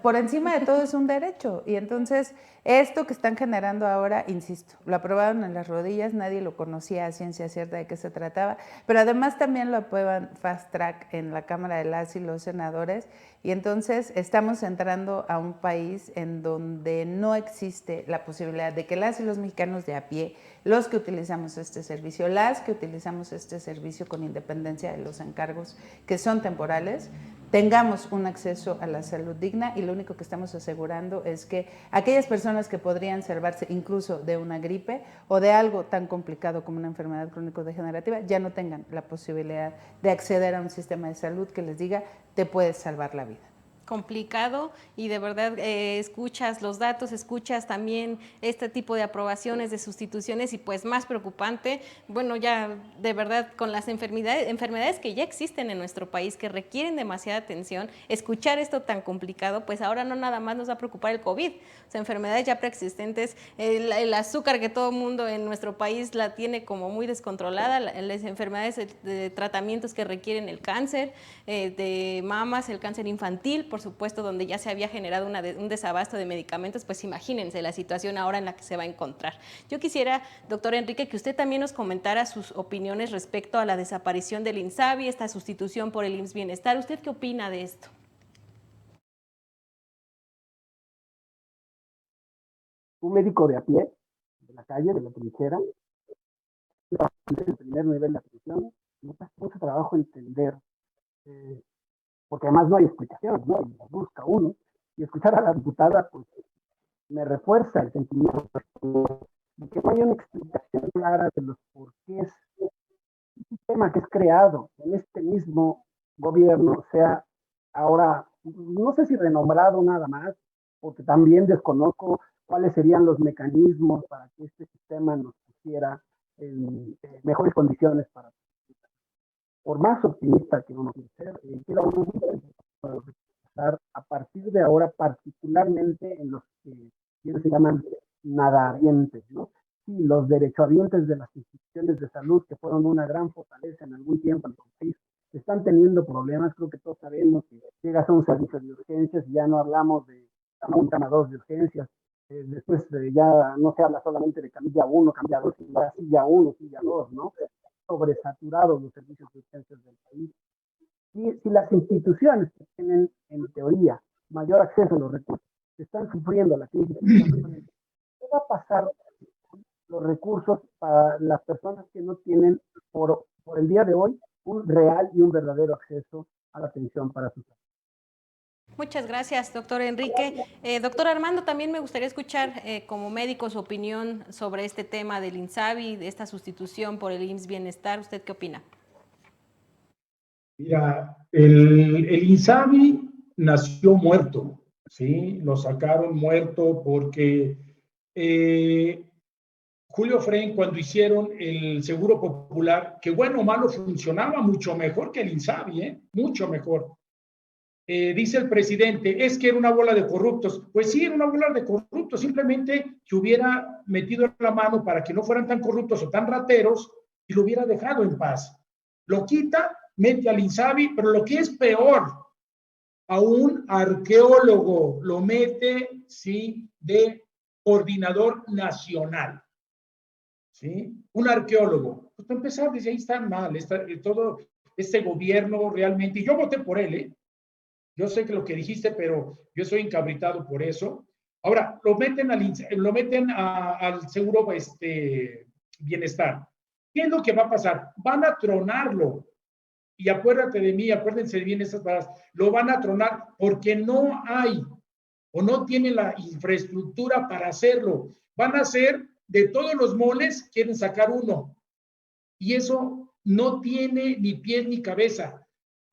Por encima de todo es un derecho. Y entonces esto que están generando ahora, insisto, lo aprobaron en las rodillas, nadie lo conocía a ciencia cierta de qué se trataba, pero además también lo aprueban fast track en la Cámara de las y los senadores, y entonces estamos entrando a un país en donde no existe la posibilidad de que las y los mexicanos de a pie los que utilizamos este servicio, las que utilizamos este servicio con independencia de los encargos que son temporales, tengamos un acceso a la salud digna, y lo único que estamos asegurando es que aquellas personas que podrían salvarse incluso de una gripe o de algo tan complicado como una enfermedad crónico-degenerativa ya no tengan la posibilidad de acceder a un sistema de salud que les diga te puedes salvar la vida. Complicado, y de verdad escuchas los datos, escuchas también este tipo de aprobaciones, de sustituciones, y pues más preocupante, bueno, ya de verdad con las enfermedades que ya existen en nuestro país, que requieren demasiada atención, escuchar esto tan complicado, pues ahora no nada más nos va a preocupar el COVID, o sea, enfermedades ya preexistentes, el azúcar que todo el mundo en nuestro país la tiene como muy descontrolada, las enfermedades de tratamientos que requieren el cáncer de mamas, el cáncer infantil, por supuesto, donde ya se había generado un desabasto de medicamentos, pues imagínense la situación ahora en la que se va a encontrar. Yo quisiera, doctor Enrique, que usted también nos comentara sus opiniones respecto a la desaparición del INSABI, esta sustitución por el IMSS Bienestar. ¿Usted qué opina de esto? Un médico de a pie, de la calle, de la trinchera, el primer nivel de atención, me cuesta mucho trabajo entender, porque además no hay explicación, ¿no? Y la busca uno, y escuchar a la diputada, pues, me refuerza el sentimiento de que no hay una explicación clara de los porqués. El sistema que es creado en este mismo gobierno sea ahora, no sé si renombrado nada más, porque también desconozco cuáles serían los mecanismos para que este sistema nos pusiera en mejores condiciones para, por más optimista que uno quiera ser, quiero estar a partir de ahora, particularmente en los que se llaman nadahabientes, ¿no? Sí, los derechohabientes de las instituciones de salud, que fueron una gran fortaleza en algún tiempo en el país, están teniendo problemas. Creo que todos sabemos que llegas a un servicio de urgencias y ya no hablamos de un cama 2 de urgencias, después ya no se habla solamente de camilla 1, camilla 2, sino ya silla 1, silla 2, ¿no? Sobresaturados los servicios de urgencias del país. Y si las instituciones que tienen, en teoría, mayor acceso a los recursos, están sufriendo la crisis, ¿qué va a pasar los recursos para las personas que no tienen, por el día de hoy, un real y un verdadero acceso a la atención para su salud? Muchas gracias, doctor Enrique. Doctor Armando, también me gustaría escuchar como médico su opinión sobre este tema del INSABI, de esta sustitución por el IMSS Bienestar. ¿Usted qué opina? Mira, el INSABI nació muerto, ¿sí? Lo sacaron muerto porque Julio Fren, cuando hicieron el Seguro Popular, que bueno o malo funcionaba mucho mejor que el INSABI, mucho mejor. Dice el presidente, es que era una bola de corruptos. Pues sí, era una bola de corruptos, simplemente que hubiera metido la mano para que no fueran tan corruptos o tan rateros y lo hubiera dejado en paz. Lo quita, mete al INSABI, pero lo que es peor, a un arqueólogo lo mete, sí, de coordinador nacional. ¿Sí? Un arqueólogo. Pues para empezar, desde ahí está mal, todo este gobierno realmente, y yo voté por él, yo sé que lo que dijiste, pero yo soy encabritado por eso. Ahora, lo meten al seguro bienestar. ¿Qué es lo que va a pasar? Van a tronarlo. Y acuérdate de mí, acuérdense bien esas palabras, lo van a tronar porque no hay o no tienen la infraestructura para hacerlo. Van a hacer de todos los moles, quieren sacar uno. Y eso no tiene ni pies ni cabeza.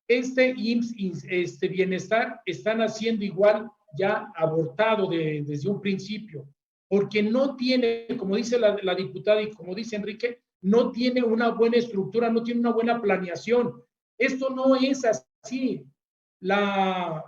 Este IMSS, bienestar, están haciendo igual ya abortado desde un principio, porque no tiene, como dice la diputada y como dice Enrique, no tiene una buena estructura, no tiene una buena planeación. Esto no es así. La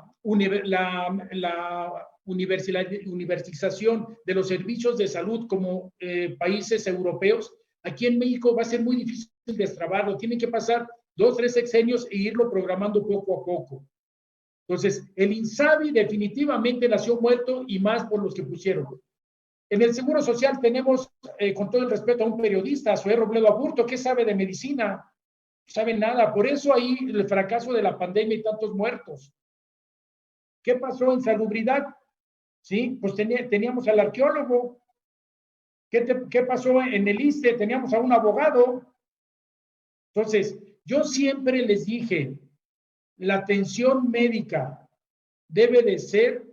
universización de los servicios de salud como países europeos, aquí en México va a ser muy difícil destrabarlo. Tienen que pasar 2, 3 sexenios e irlo programando poco a poco. Entonces, el INSABI definitivamente nació muerto y más por los que pusieron. En el Seguro Social tenemos, con todo el respeto, a un periodista, Zoé Robledo Aburto, que sabe de medicina, no sabe nada. Por eso ahí el fracaso de la pandemia y tantos muertos. ¿Qué pasó en salubridad? Sí, pues teníamos al arqueólogo. ¿Qué pasó en el ISSSTE? Teníamos a un abogado. Entonces, yo siempre les dije, la atención médica debe de ser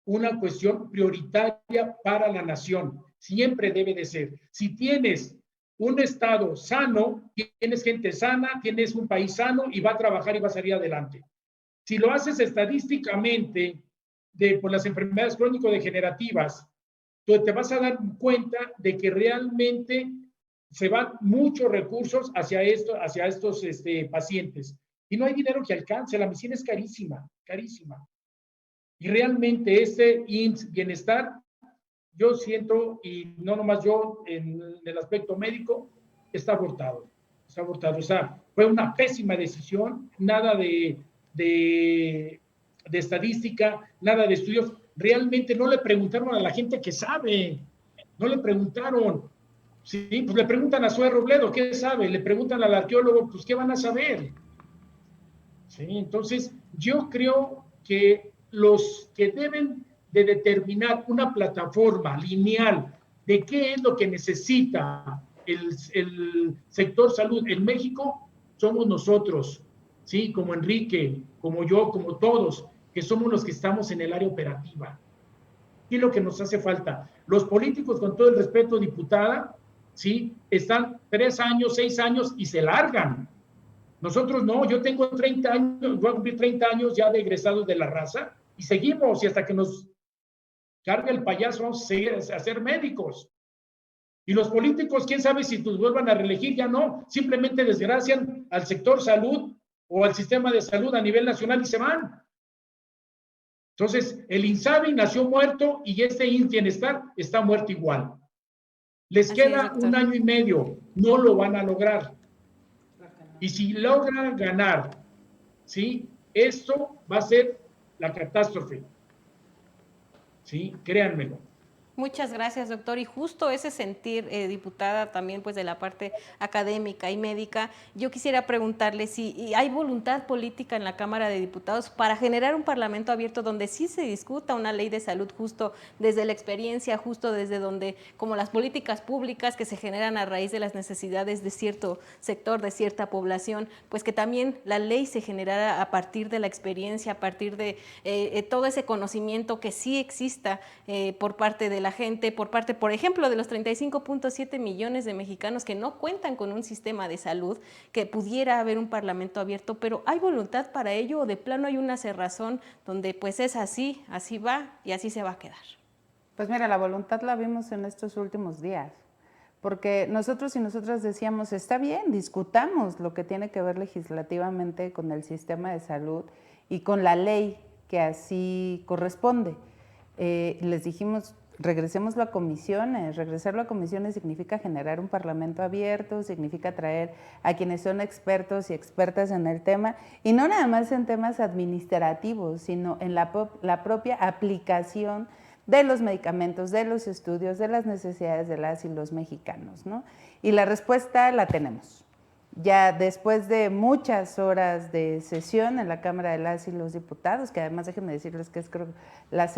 una cuestión prioritaria para la nación. Siempre debe de ser. Si tienes un estado sano, tienes gente sana, tienes un país sano y va a trabajar y va a salir adelante. Si lo haces estadísticamente por las enfermedades crónico-degenerativas, tú te vas a dar cuenta de que realmente se van muchos recursos hacia estos pacientes. Y no hay dinero que alcance, la medicina es carísima, carísima. Y realmente este IMSS Bienestar, yo siento, y no nomás yo, en el aspecto médico, está abortado. Está abortado. O sea, fue una pésima decisión, nada de estadística, nada de estudios. Realmente no le preguntaron a la gente que sabe, no le preguntaron. Sí, pues le preguntan a Zoe Robledo, ¿qué sabe? Le preguntan al arqueólogo, pues ¿qué van a saber? Sí, entonces yo creo que los que deben de determinar una plataforma lineal de qué es lo que necesita el sector salud en México, somos nosotros, ¿sí? Como Enrique, como yo, como todos, que somos los que estamos en el área operativa. ¿Qué es lo que nos hace falta? Los políticos, con todo el respeto, diputada, ¿sí? Están 3 años, 6 años y se largan. Nosotros no, yo tengo 30 años, voy a cumplir 30 años ya de egresados de la raza y seguimos, y hasta que nos cargue el payaso vamos a ser médicos. Y los políticos, quién sabe si nos vuelvan a reelegir, ya no, simplemente desgracian al sector salud o al sistema de salud a nivel nacional y se van. Entonces, el INSABI nació muerto y este IMSS Bienestar está muerto igual. Les queda 1 año y medio, no lo van a lograr. Y si logran ganar, ¿sí? Esto va a ser la catástrofe. ¿Sí? Créanmelo. Muchas gracias, doctor. Y justo ese sentir, diputada, también pues de la parte académica y médica, yo quisiera preguntarle si hay voluntad política en la Cámara de Diputados para generar un parlamento abierto donde sí se discuta una ley de salud justo desde la experiencia, justo desde donde, como las políticas públicas que se generan a raíz de las necesidades de cierto sector, de cierta población, pues que también la ley se generara a partir de la experiencia, a partir de todo ese conocimiento que sí exista por parte de la gente, por parte, por ejemplo, de los 35.7 millones de mexicanos que no cuentan con un sistema de salud, que pudiera haber un parlamento abierto, pero ¿hay voluntad para ello o de plano hay una cerrazón donde pues es así, así va y así se va a quedar? Pues mira, la voluntad la vimos en estos últimos días, porque nosotros y nosotras decíamos, está bien, discutamos lo que tiene que ver legislativamente con el sistema de salud y con la ley que así corresponde. Les dijimos, regresemos a comisiones. Regresarlo a comisiones significa generar un parlamento abierto, significa traer a quienes son expertos y expertas en el tema, y no nada más en temas administrativos, sino en la propia aplicación de los medicamentos, de los estudios, de las necesidades de las y los mexicanos, ¿no? Y la respuesta la tenemos. Ya después de muchas horas de sesión en la Cámara de las y los Diputados, que además déjenme decirles que es creo la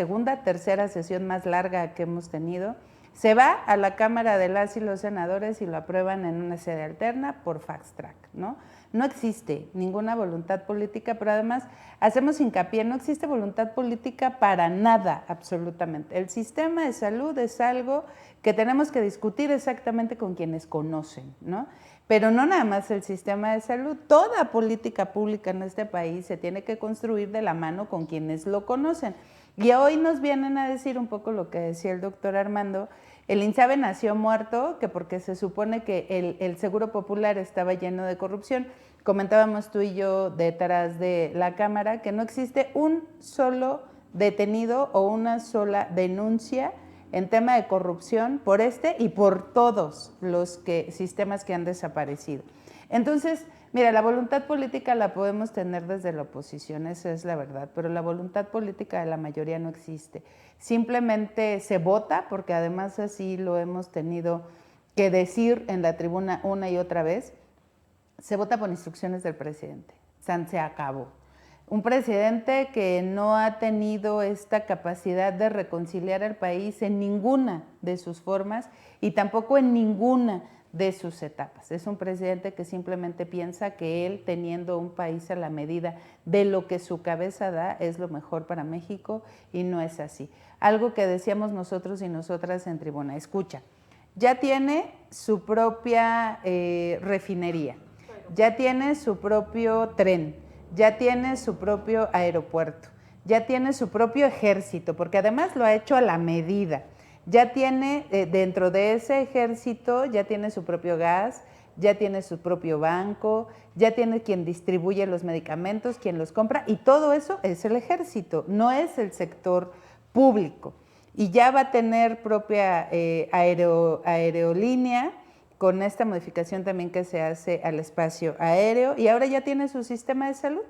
tercera sesión más larga que hemos tenido, se va a la Cámara de las y los senadores y lo aprueban en una sede alterna por fast track, ¿no? No existe ninguna voluntad política, pero además hacemos hincapié, no existe voluntad política para nada, absolutamente. El sistema de salud es algo que tenemos que discutir exactamente con quienes conocen, ¿no? Pero no nada más el sistema de salud, toda política pública en este país se tiene que construir de la mano con quienes lo conocen. Y hoy nos vienen a decir un poco lo que decía el doctor Armando, el INSABI nació muerto, que porque se supone que el Seguro Popular estaba lleno de corrupción. Comentábamos tú y yo detrás de la cámara que no existe un solo detenido o una sola denuncia en tema de corrupción por este y por todos los sistemas que han desaparecido. Entonces, mira, la voluntad política la podemos tener desde la oposición, esa es la verdad, pero la voluntad política de la mayoría no existe. Simplemente se vota, porque además así lo hemos tenido que decir en la tribuna una y otra vez, se vota por instrucciones del presidente, se acabó. Un presidente que no ha tenido esta capacidad de reconciliar al país en ninguna de sus formas y tampoco en ninguna de sus etapas. Es un presidente que simplemente piensa que él, teniendo un país a la medida de lo que su cabeza da, es lo mejor para México, y no es así. Algo que decíamos nosotros y nosotras en tribuna: escucha, ya tiene su propia refinería, ya tiene su propio tren, ya tiene su propio aeropuerto, ya tiene su propio ejército, porque además lo ha hecho a la medida. Ya tiene, dentro de ese ejército, ya tiene su propio gas, ya tiene su propio banco, ya tiene quien distribuye los medicamentos, quien los compra, y todo eso es el ejército, no es el sector público. Y ya va a tener propia aerolínea, con esta modificación también que se hace al espacio aéreo, y ahora ya tiene su sistema de salud.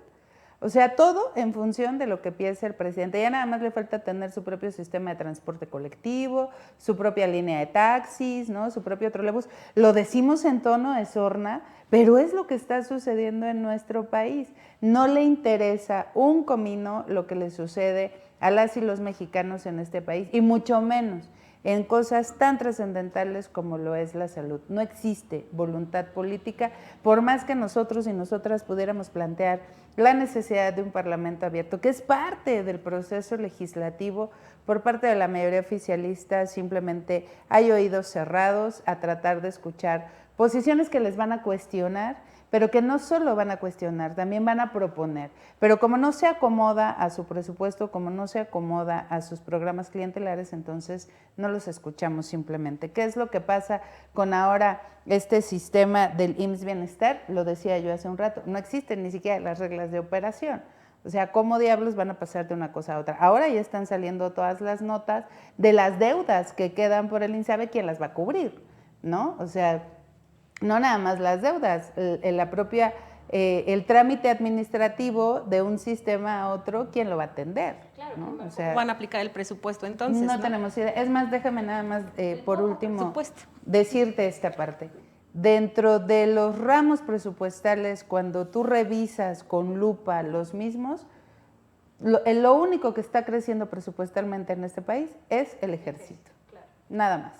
O sea, todo en función de lo que piensa el presidente. Ya nada más le falta tener su propio sistema de transporte colectivo, su propia línea de taxis, ¿no? Su propio trolebús. Lo decimos en tono de sorna, pero es lo que está sucediendo en nuestro país. No le interesa un comino lo que le sucede a las y los mexicanos en este país, y mucho menos en cosas tan trascendentales como lo es la salud. No existe voluntad política, por más que nosotros y nosotras pudiéramos plantear la necesidad de un parlamento abierto, que es parte del proceso legislativo. Por parte de la mayoría oficialista simplemente hay oídos cerrados a tratar de escuchar posiciones que les van a cuestionar, pero que no solo van a cuestionar, también van a proponer. Pero como no se acomoda a su presupuesto, como no se acomoda a sus programas clientelares, entonces no los escuchamos simplemente. ¿Qué es lo que pasa con ahora este sistema del IMSS Bienestar? Lo decía yo hace un rato, no existen ni siquiera las reglas de operación. O sea, ¿cómo diablos van a pasar de una cosa a otra? Ahora ya están saliendo todas las notas de las deudas que quedan por el INSABI, ¿quién las va a cubrir? ¿No? O sea, no nada más las deudas, el trámite administrativo de un sistema a otro, ¿quién lo va a atender? Claro, ¿no? ¿cómo O sea, van a aplicar el presupuesto entonces? No tenemos idea. Es más, déjame nada más, por último, decirte esta parte. Dentro de los ramos presupuestales, cuando tú revisas con lupa los mismos, lo único que está creciendo presupuestalmente en este país es el ejército, nada más.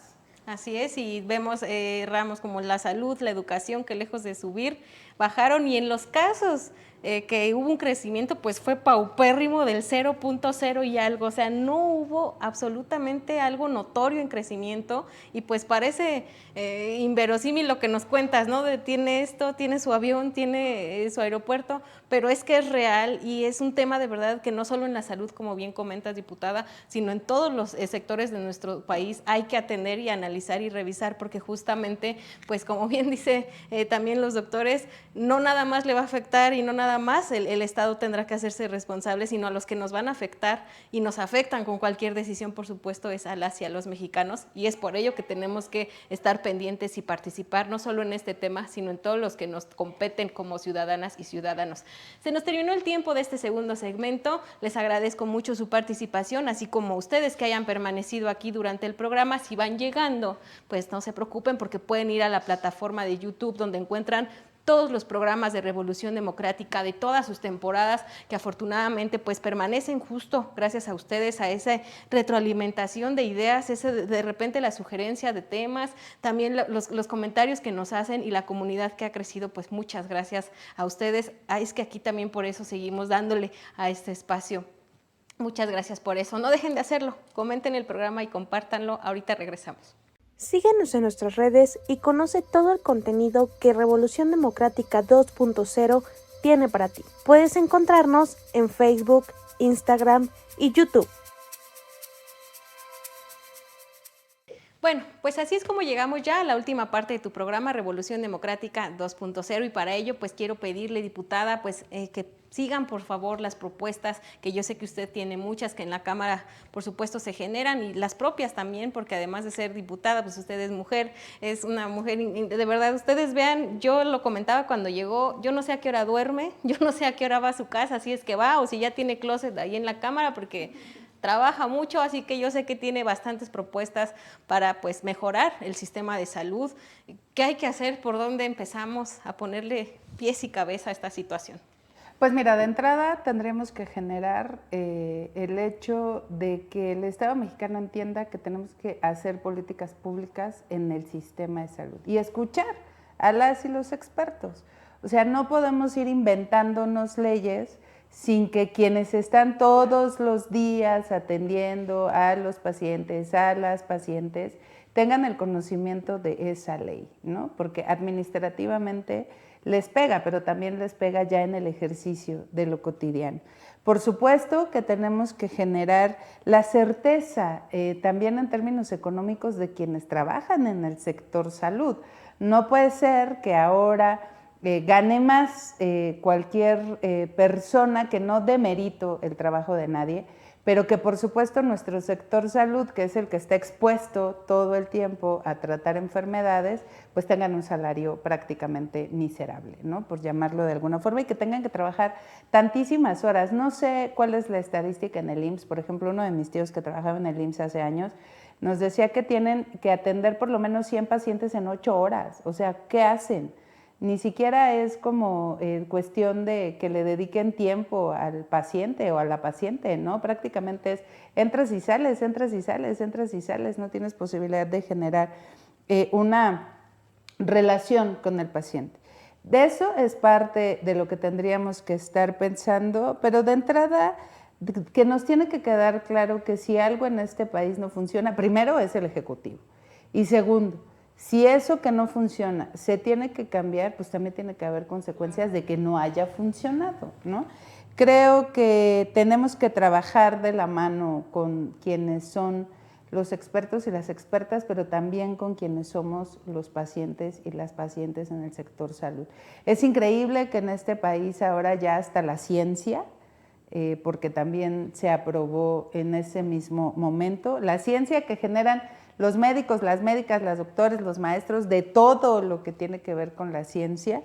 Así es, y vemos ramos como la salud, la educación, que lejos de subir, bajaron, y en los casos que hubo un crecimiento, pues fue paupérrimo del 0.0 y algo, o sea, no hubo absolutamente algo notorio en crecimiento, y pues parece inverosímil lo que nos cuentas, ¿no? Tiene esto, tiene su avión, tiene su aeropuerto, pero es que es real, y es un tema de verdad que no solo en la salud, como bien comentas, diputada, sino en todos los sectores de nuestro país hay que atender y analizar y revisar, porque justamente, pues como bien dice también los doctores, no nada más le va a afectar y no nada más el Estado tendrá que hacerse responsable, sino a los que nos van a afectar y nos afectan con cualquier decisión, por supuesto, es a las y a los mexicanos, y es por ello que tenemos que estar pendientes y participar, no solo en este tema, sino en todos los que nos competen como ciudadanas y ciudadanos. Se nos terminó el tiempo de este segundo segmento, les agradezco mucho su participación, así como ustedes que hayan permanecido aquí durante el programa. Si van llegando, pues no se preocupen, porque pueden ir a la plataforma de YouTube, donde encuentran todos los programas de Revolución Democrática de todas sus temporadas, que afortunadamente pues permanecen justo gracias a ustedes, a esa retroalimentación de ideas, de repente la sugerencia de temas, también los comentarios que nos hacen, y la comunidad que ha crecido, pues muchas gracias a ustedes. Es que aquí también por eso seguimos dándole a este espacio. Muchas gracias por eso. No dejen de hacerlo, comenten el programa y compártanlo. Ahorita regresamos. Síguenos en nuestras redes y conoce todo el contenido que Revolución Democrática 2.0 tiene para ti. Puedes encontrarnos en Facebook, Instagram y YouTube. Bueno, pues así es como llegamos ya a la última parte de tu programa Revolución Democrática 2.0, y para ello pues quiero pedirle, diputada, pues que sigan por favor las propuestas, que yo sé que usted tiene muchas, que en la Cámara por supuesto se generan, y las propias también, porque además de ser diputada, pues usted es mujer, es una mujer, de verdad, ustedes vean, yo lo comentaba cuando llegó, yo no sé a qué hora duerme, yo no sé a qué hora va a su casa, si es que va, o si ya tiene closet ahí en la Cámara, porque trabaja mucho, así que yo sé que tiene bastantes propuestas para pues mejorar el sistema de salud. ¿Qué hay que hacer? ¿Por dónde empezamos a ponerle pies y cabeza a esta situación? Pues mira, de entrada tendremos que generar el hecho de que el Estado mexicano entienda que tenemos que hacer políticas públicas en el sistema de salud y escuchar a las y los expertos. O sea, no podemos ir inventándonos leyes sin que quienes están todos los días atendiendo a los pacientes, a las pacientes, tengan el conocimiento de esa ley, ¿no? Porque administrativamente les pega, pero también les pega ya en el ejercicio de lo cotidiano. Por supuesto que tenemos que generar la certeza también en términos económicos de quienes trabajan en el sector salud. No puede ser que ahora gane más cualquier persona, que no demerito el trabajo de nadie, pero que por supuesto nuestro sector salud, que es el que está expuesto todo el tiempo a tratar enfermedades, pues tengan un salario prácticamente miserable, ¿no? Por llamarlo de alguna forma, y que tengan que trabajar tantísimas horas. No sé cuál es la estadística en el IMSS, por ejemplo, uno de mis tíos que trabajaba en el IMSS hace años, nos decía que tienen que atender por lo menos 100 pacientes en 8 horas, o sea, ¿qué hacen? Ni siquiera es como cuestión de que le dediquen tiempo al paciente o a la paciente, ¿no? Prácticamente es entras y sales, entras y sales, entras y sales, no tienes posibilidad de generar una relación con el paciente. De eso es parte de lo que tendríamos que estar pensando, pero de entrada que nos tiene que quedar claro que si algo en este país no funciona, primero es el Ejecutivo y segundo, si eso que no funciona se tiene que cambiar, pues también tiene que haber consecuencias de que no haya funcionado, ¿no? Creo que tenemos que trabajar de la mano con quienes son los expertos y las expertas, pero también con quienes somos los pacientes y las pacientes en el sector salud. Es increíble que en este país ahora ya hasta la ciencia, porque también se aprobó en ese mismo momento, la ciencia que generan los médicos, las médicas, los doctores, los maestros, de todo lo que tiene que ver con la ciencia,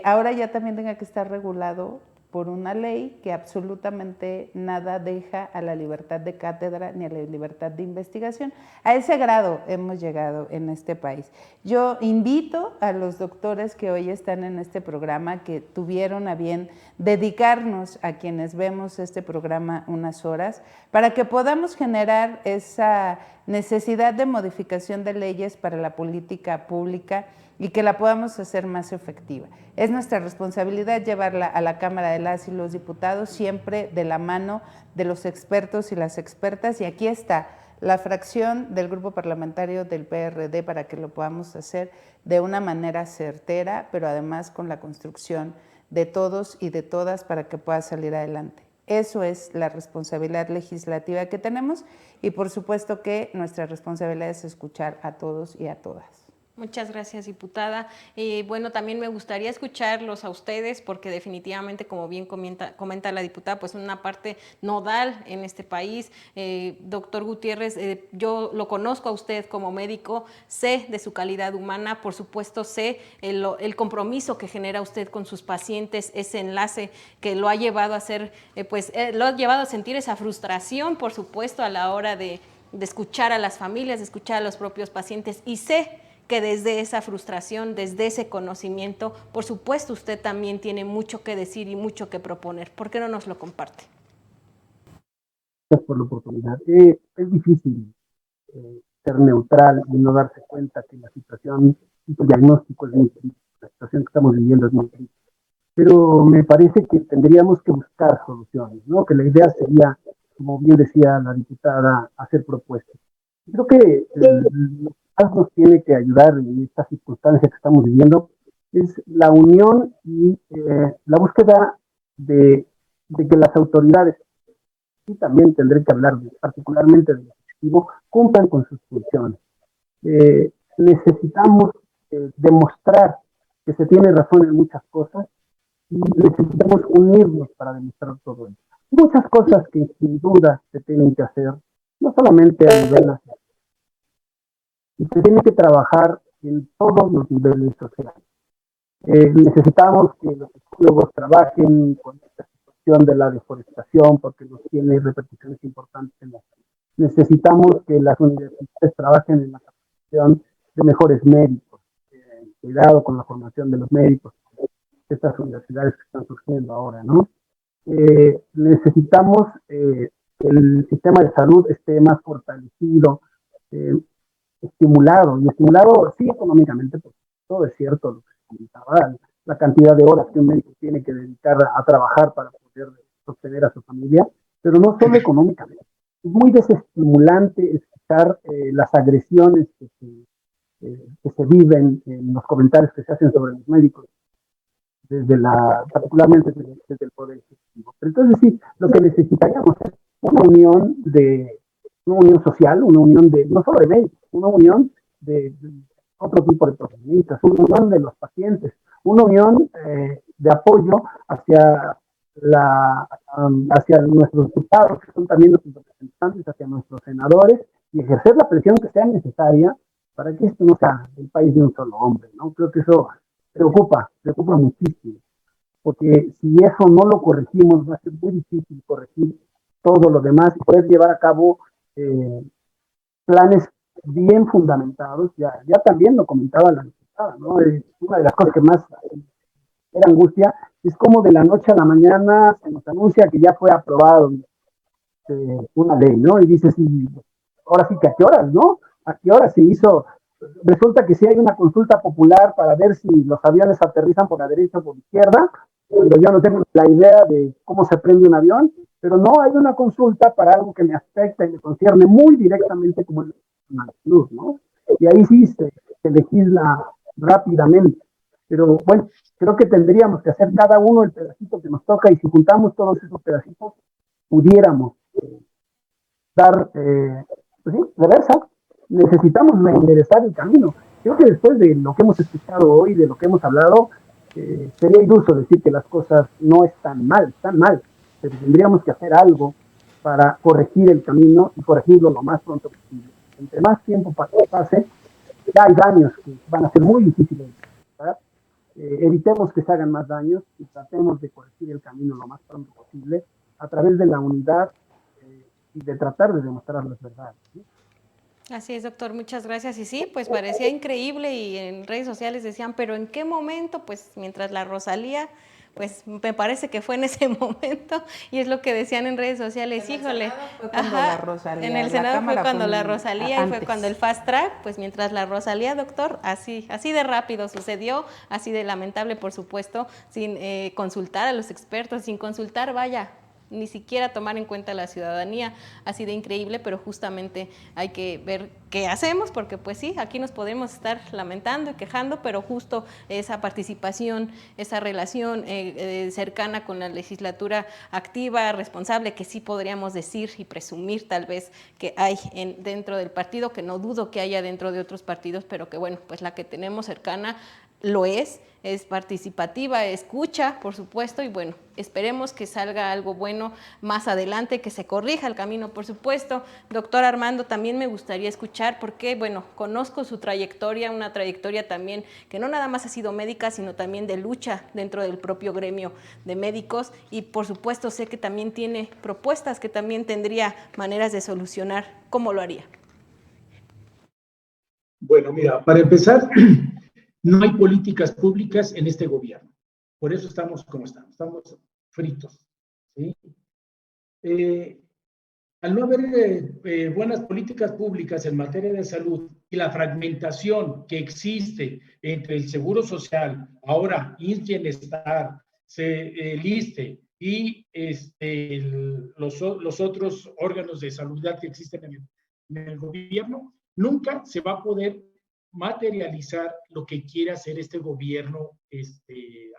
ahora ya también tenga que estar regulado por una ley que absolutamente nada deja a la libertad de cátedra ni a la libertad de investigación. A ese grado hemos llegado en este país. Yo invito a los doctores que hoy están en este programa, que tuvieron a bien dedicarnos a quienes vemos este programa unas horas, para que podamos generar esa necesidad de modificación de leyes para la política pública y que la podamos hacer más efectiva. Es nuestra responsabilidad llevarla a la Cámara de las y los Diputados, siempre de la mano de los expertos y las expertas, y aquí está la fracción del Grupo Parlamentario del PRD para que lo podamos hacer de una manera certera, pero además con la construcción de todos y de todas para que pueda salir adelante. Eso es la responsabilidad legislativa que tenemos y por supuesto que nuestra responsabilidad es escuchar a todos y a todas. Muchas gracias, diputada. Bueno, también me gustaría escucharlos a ustedes porque definitivamente, como bien comenta la diputada, pues una parte nodal en este país. Doctor Gutiérrez, yo lo conozco a usted como médico, sé de su calidad humana, por supuesto sé el compromiso que genera usted con sus pacientes, ese enlace que lo ha llevado a hacer, lo ha llevado a sentir esa frustración, por supuesto, a la hora de escuchar a las familias, de escuchar a los propios pacientes, y sé que desde esa frustración, desde ese conocimiento, por supuesto usted también tiene mucho que decir y mucho que proponer. ¿Por qué no nos lo comparte? Gracias por la oportunidad. Es difícil ser neutral y no darse cuenta que la situación, el diagnóstico es muy crítico, la situación que estamos viviendo es muy crítica. Pero me parece que tendríamos que buscar soluciones, ¿no? Que la idea sería, como bien decía la diputada, hacer propuestas. Creo que lo que más nos tiene que ayudar en esta circunstancia que estamos viviendo es la unión y la búsqueda de que las autoridades, y también tendré que hablar particularmente del Ejecutivo, cumplan con sus funciones. Necesitamos demostrar que se tiene razón en muchas cosas y necesitamos unirnos para demostrar todo esto. Muchas cosas que sin duda se tienen que hacer, no solamente a nivel nacional, y se tiene que trabajar en todos los niveles sociales. Necesitamos que los ecólogos trabajen con esta situación de la deforestación porque nos tiene repercusiones importantes en la salud. Necesitamos que las universidades trabajen en la capacitación de mejores médicos, cuidado con la formación de los médicos. estas universidades que están surgiendo ahora, ¿no? Necesitamos que el sistema de salud esté más fortalecido, estimulado, y estimulado sí económicamente, porque todo es cierto lo que se comentaba, la cantidad de horas que un médico tiene que dedicar a trabajar para poder sostener a su familia, pero no solo económicamente. Es muy desestimulante escuchar las agresiones que se viven en los comentarios que se hacen sobre los médicos, particularmente desde el Poder Ejecutivo. Pero entonces sí, lo que necesitaríamos es una unión social, una unión no solo de médicos, una unión de otro tipo de profesionistas, una unión de los pacientes, una unión de apoyo hacia nuestros diputados, que son también nuestros representantes, hacia nuestros senadores, y ejercer la presión que sea necesaria para que esto no sea el país de un solo hombre, ¿no? Creo que eso preocupa muchísimo, porque si eso no lo corregimos, va a ser muy difícil corregir todo lo demás y poder llevar a cabo planes bien fundamentados. Ya también lo comentaba la diputada, ¿no? Una de las cosas que más era angustia es como de la noche a la mañana se nos anuncia que ya fue aprobado una ley, ¿no? Y dices, ahora sí que a qué horas, ¿no? ¿A qué horas se hizo? Resulta que sí hay una consulta popular para ver si los aviones aterrizan por la derecha o por la izquierda, pero yo no tengo la idea de cómo se prende un avión, pero no hay una consulta para algo que me afecta y me concierne muy directamente como la salud, ¿no? Y ahí sí se legisla rápidamente. Pero bueno, creo que tendríamos que hacer cada uno el pedacito que nos toca, y si juntamos todos esos pedacitos, pudiéramos dar, pues sí, reversa. Necesitamos enderezar el camino. Creo que después de lo que hemos escuchado hoy, de lo que hemos hablado, sería iluso decir que las cosas no están mal, pero tendríamos que hacer algo para corregir el camino y corregirlo lo más pronto posible. Entre más tiempo pase, ya hay daños que van a ser muy difíciles, ¿verdad? Evitemos que se hagan más daños y tratemos de corregir el camino lo más pronto posible a través de la unidad y de tratar de demostrar las verdades, ¿sí? Así es, doctor, muchas gracias. Y sí, pues parecía increíble y en redes sociales decían, pero ¿en qué momento? Pues mientras la Rosalía, pues me parece que fue en ese momento, y es lo que decían en redes sociales, híjole. En el Senado fue cuando la Rosalía y fue cuando el fast track, pues mientras la Rosalía, doctor, así de rápido sucedió, así de lamentable, por supuesto, sin consultar a los expertos, sin consultar, vaya, ni siquiera tomar en cuenta a la ciudadanía, así de increíble, pero justamente hay que ver qué hacemos, porque pues sí, aquí nos podemos estar lamentando y quejando, pero justo esa participación, esa relación cercana con la legislatura activa, responsable, que sí podríamos decir y presumir tal vez que hay dentro del partido, que no dudo que haya dentro de otros partidos, pero que bueno, pues la que tenemos cercana lo es participativa, escucha, por supuesto, y bueno, esperemos que salga algo bueno más adelante, que se corrija el camino, por supuesto. Doctor Armando, también me gustaría escuchar, porque, bueno, conozco su trayectoria, una trayectoria también que no nada más ha sido médica, sino también de lucha dentro del propio gremio de médicos, y por supuesto sé que también tiene propuestas, que también tendría maneras de solucionar. ¿Cómo lo haría? Bueno, mira, para empezar, no hay políticas públicas en este gobierno. Por eso estamos como estamos fritos, ¿sí? Al no haber buenas políticas públicas en materia de salud y la fragmentación que existe entre el Seguro Social, ahora IMSS Bienestar, el ISSSTE y los otros órganos de salud que existen en el gobierno, nunca se va a poder materializar lo que quiere hacer este gobierno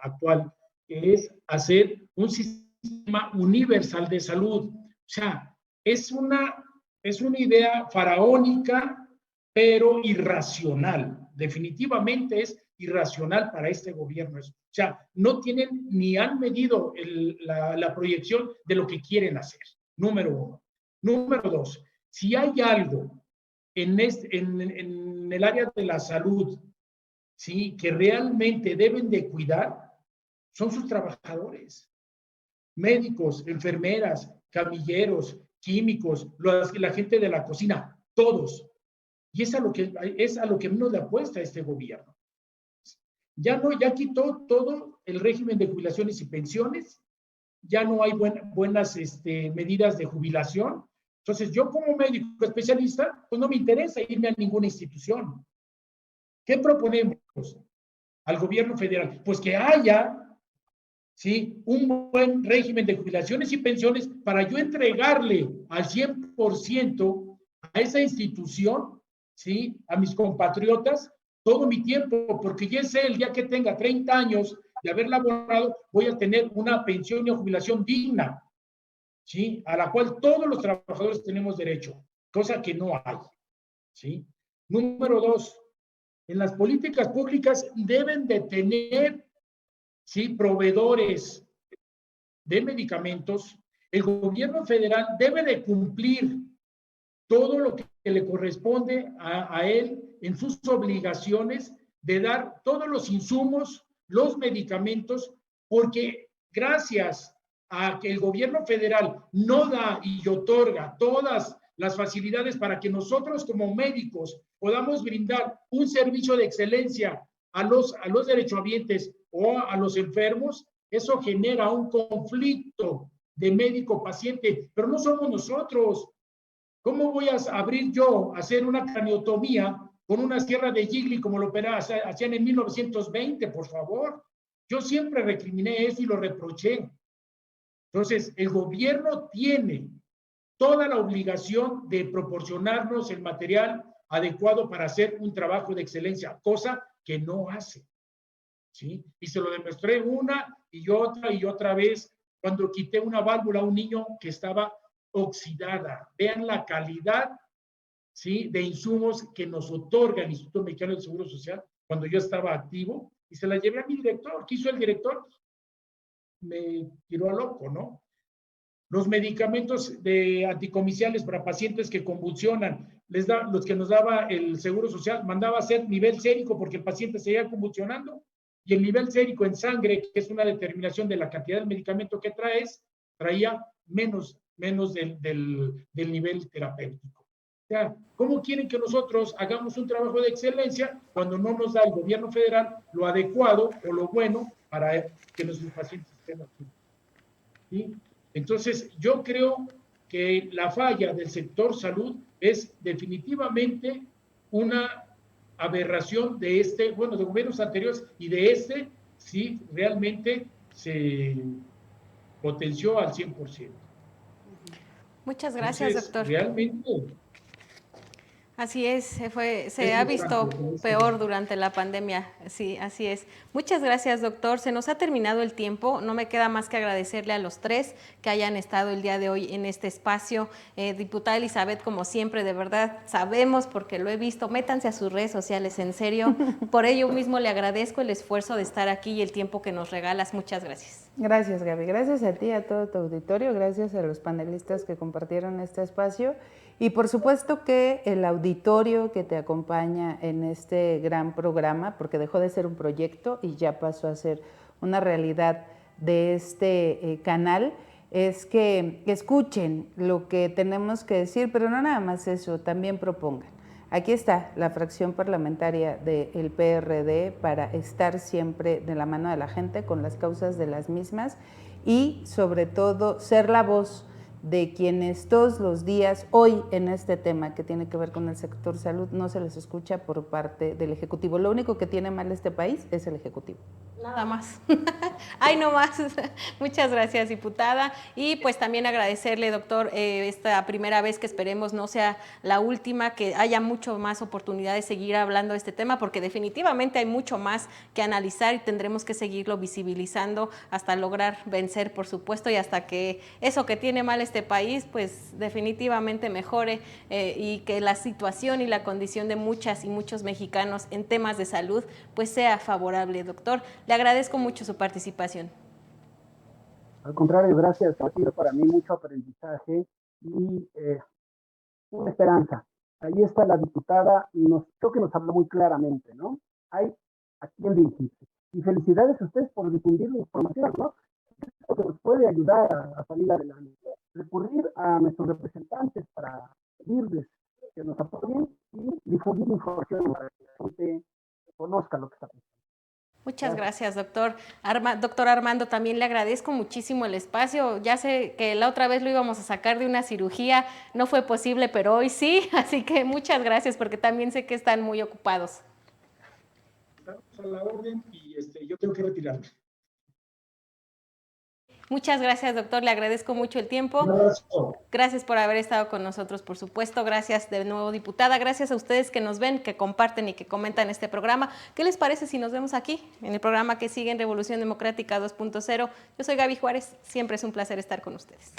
actual, que es hacer un sistema universal de salud. O sea, es una idea faraónica, pero irracional. Definitivamente es irracional para este gobierno. O sea, no tienen ni han medido la proyección de lo que quieren hacer, número uno. Número dos, si hay algo en el área de la salud, ¿sí?, que realmente deben de cuidar, son sus trabajadores, médicos, enfermeras, camilleros, químicos, la gente de la cocina, todos. Y es a lo que menos le apuesta este gobierno. Ya no, ya quitó todo el régimen de jubilaciones y pensiones, ya no hay buenas medidas de jubilación. Entonces, yo como médico especialista, pues no me interesa irme a ninguna institución. ¿Qué proponemos al gobierno federal? Pues que haya, ¿sí?, un buen régimen de jubilaciones y pensiones para yo entregarle al 100% a esa institución, ¿sí?, a mis compatriotas, todo mi tiempo, porque ya sé, el día que tenga 30 años de haber laborado, voy a tener una pensión y una jubilación digna, ¿sí?, a la cual todos los trabajadores tenemos derecho, cosa que no hay, ¿sí? Número 2, en las políticas públicas deben de tener, ¿sí?, proveedores de medicamentos. El gobierno federal debe de cumplir todo lo que le corresponde a él en sus obligaciones de dar todos los insumos, los medicamentos, porque gracias a que el gobierno federal no da y otorga todas las facilidades para que nosotros como médicos podamos brindar un servicio de excelencia a los derechohabientes o a los enfermos, eso genera un conflicto de médico-paciente, pero no somos nosotros. ¿Cómo voy a abrir yo, a hacer una craniotomía con una sierra de Gigli como lo hacían en 1920, por favor? Yo siempre recriminé eso y lo reproché. Entonces, el gobierno tiene toda la obligación de proporcionarnos el material adecuado para hacer un trabajo de excelencia, cosa que no hace, ¿sí? Y se lo demostré una y otra vez cuando quité una válvula a un niño que estaba oxidada. Vean la calidad, ¿sí?, de insumos que nos otorga el Instituto Mexicano del Seguro Social cuando yo estaba activo, y se la llevé a mi director. ¿Qué hizo el director? Me tiró a loco, ¿no? Los medicamentos de anticomiciales para pacientes que convulsionan, los que nos daba el Seguro Social, mandaba a hacer nivel sérico porque el paciente seguía convulsionando, y el nivel sérico en sangre, que es una determinación de la cantidad de medicamento que traía menos del nivel terapéutico. O sea, ¿cómo quieren que nosotros hagamos un trabajo de excelencia cuando no nos da el gobierno federal lo adecuado o lo bueno para que nuestros pacientes estén aquí? ¿Sí? Entonces, yo creo que la falla del sector salud es definitivamente una aberración de de gobiernos anteriores, y de sí, realmente se potenció al 100%. Muchas gracias, Entonces, doctor. realmente Así es, se es ha mi visto parte, peor durante la pandemia, sí, así es. Muchas gracias, doctor. Se nos ha terminado el tiempo, no me queda más que agradecerle a los tres que hayan estado el día de hoy en este espacio. Diputada Elizabeth, como siempre, de verdad, sabemos porque lo he visto, métanse a sus redes sociales, en serio. Por ello mismo le agradezco el esfuerzo de estar aquí y el tiempo que nos regalas. Muchas gracias. Gracias, Gaby. Gracias a ti, a todo tu auditorio, gracias a los panelistas que compartieron este espacio y por supuesto que el auditorio que te acompaña en este gran programa, porque dejó de ser un proyecto y ya pasó a ser una realidad de este canal, es que escuchen lo que tenemos que decir, pero no nada más eso, también propongan. Aquí está la fracción parlamentaria del PRD para estar siempre de la mano de la gente con las causas de las mismas y sobre todo ser la voz de quienes todos los días, hoy en este tema que tiene que ver con el sector salud, no se les escucha por parte del Ejecutivo. Lo único que tiene mal este país es el Ejecutivo. Nada más. Ay, no más. Muchas gracias, diputada. Y pues también agradecerle, doctor, esta primera vez, que esperemos no sea la última, que haya mucho más oportunidad de seguir hablando de este tema, porque definitivamente hay mucho más que analizar y tendremos que seguirlo visibilizando hasta lograr vencer, por supuesto, y hasta que eso que tiene mal este país, pues definitivamente mejore y que la situación y la condición de muchas y muchos mexicanos en temas de salud, pues sea favorable, doctor. Le agradezco mucho su participación. Al contrario, gracias. Ha sido para mí mucho aprendizaje y una esperanza. Ahí está la diputada y creo que nos habló muy claramente, ¿no? Hay a quién dirigirse. Y felicidades a ustedes por difundir la información, ¿no? Esto nos puede ayudar a salir adelante. Recurrir a nuestros representantes para pedirles que nos apoyen y difundir información para que la gente conozca lo que está pasando. Muchas gracias, doctor. Doctor Armando, también le agradezco muchísimo el espacio. Ya sé que la otra vez lo íbamos a sacar de una cirugía, no fue posible, pero hoy sí, así que muchas gracias porque también sé que están muy ocupados. Estamos a la orden y yo tengo que retirarme. Muchas gracias, doctor. Le agradezco mucho el tiempo. Un abrazo. Gracias por haber estado con nosotros, por supuesto. Gracias de nuevo, diputada. Gracias a ustedes que nos ven, que comparten y que comentan este programa. ¿Qué les parece si nos vemos aquí en el programa que sigue en Revolución Democrática 2.0? Yo soy Gaby Juárez. Siempre es un placer estar con ustedes.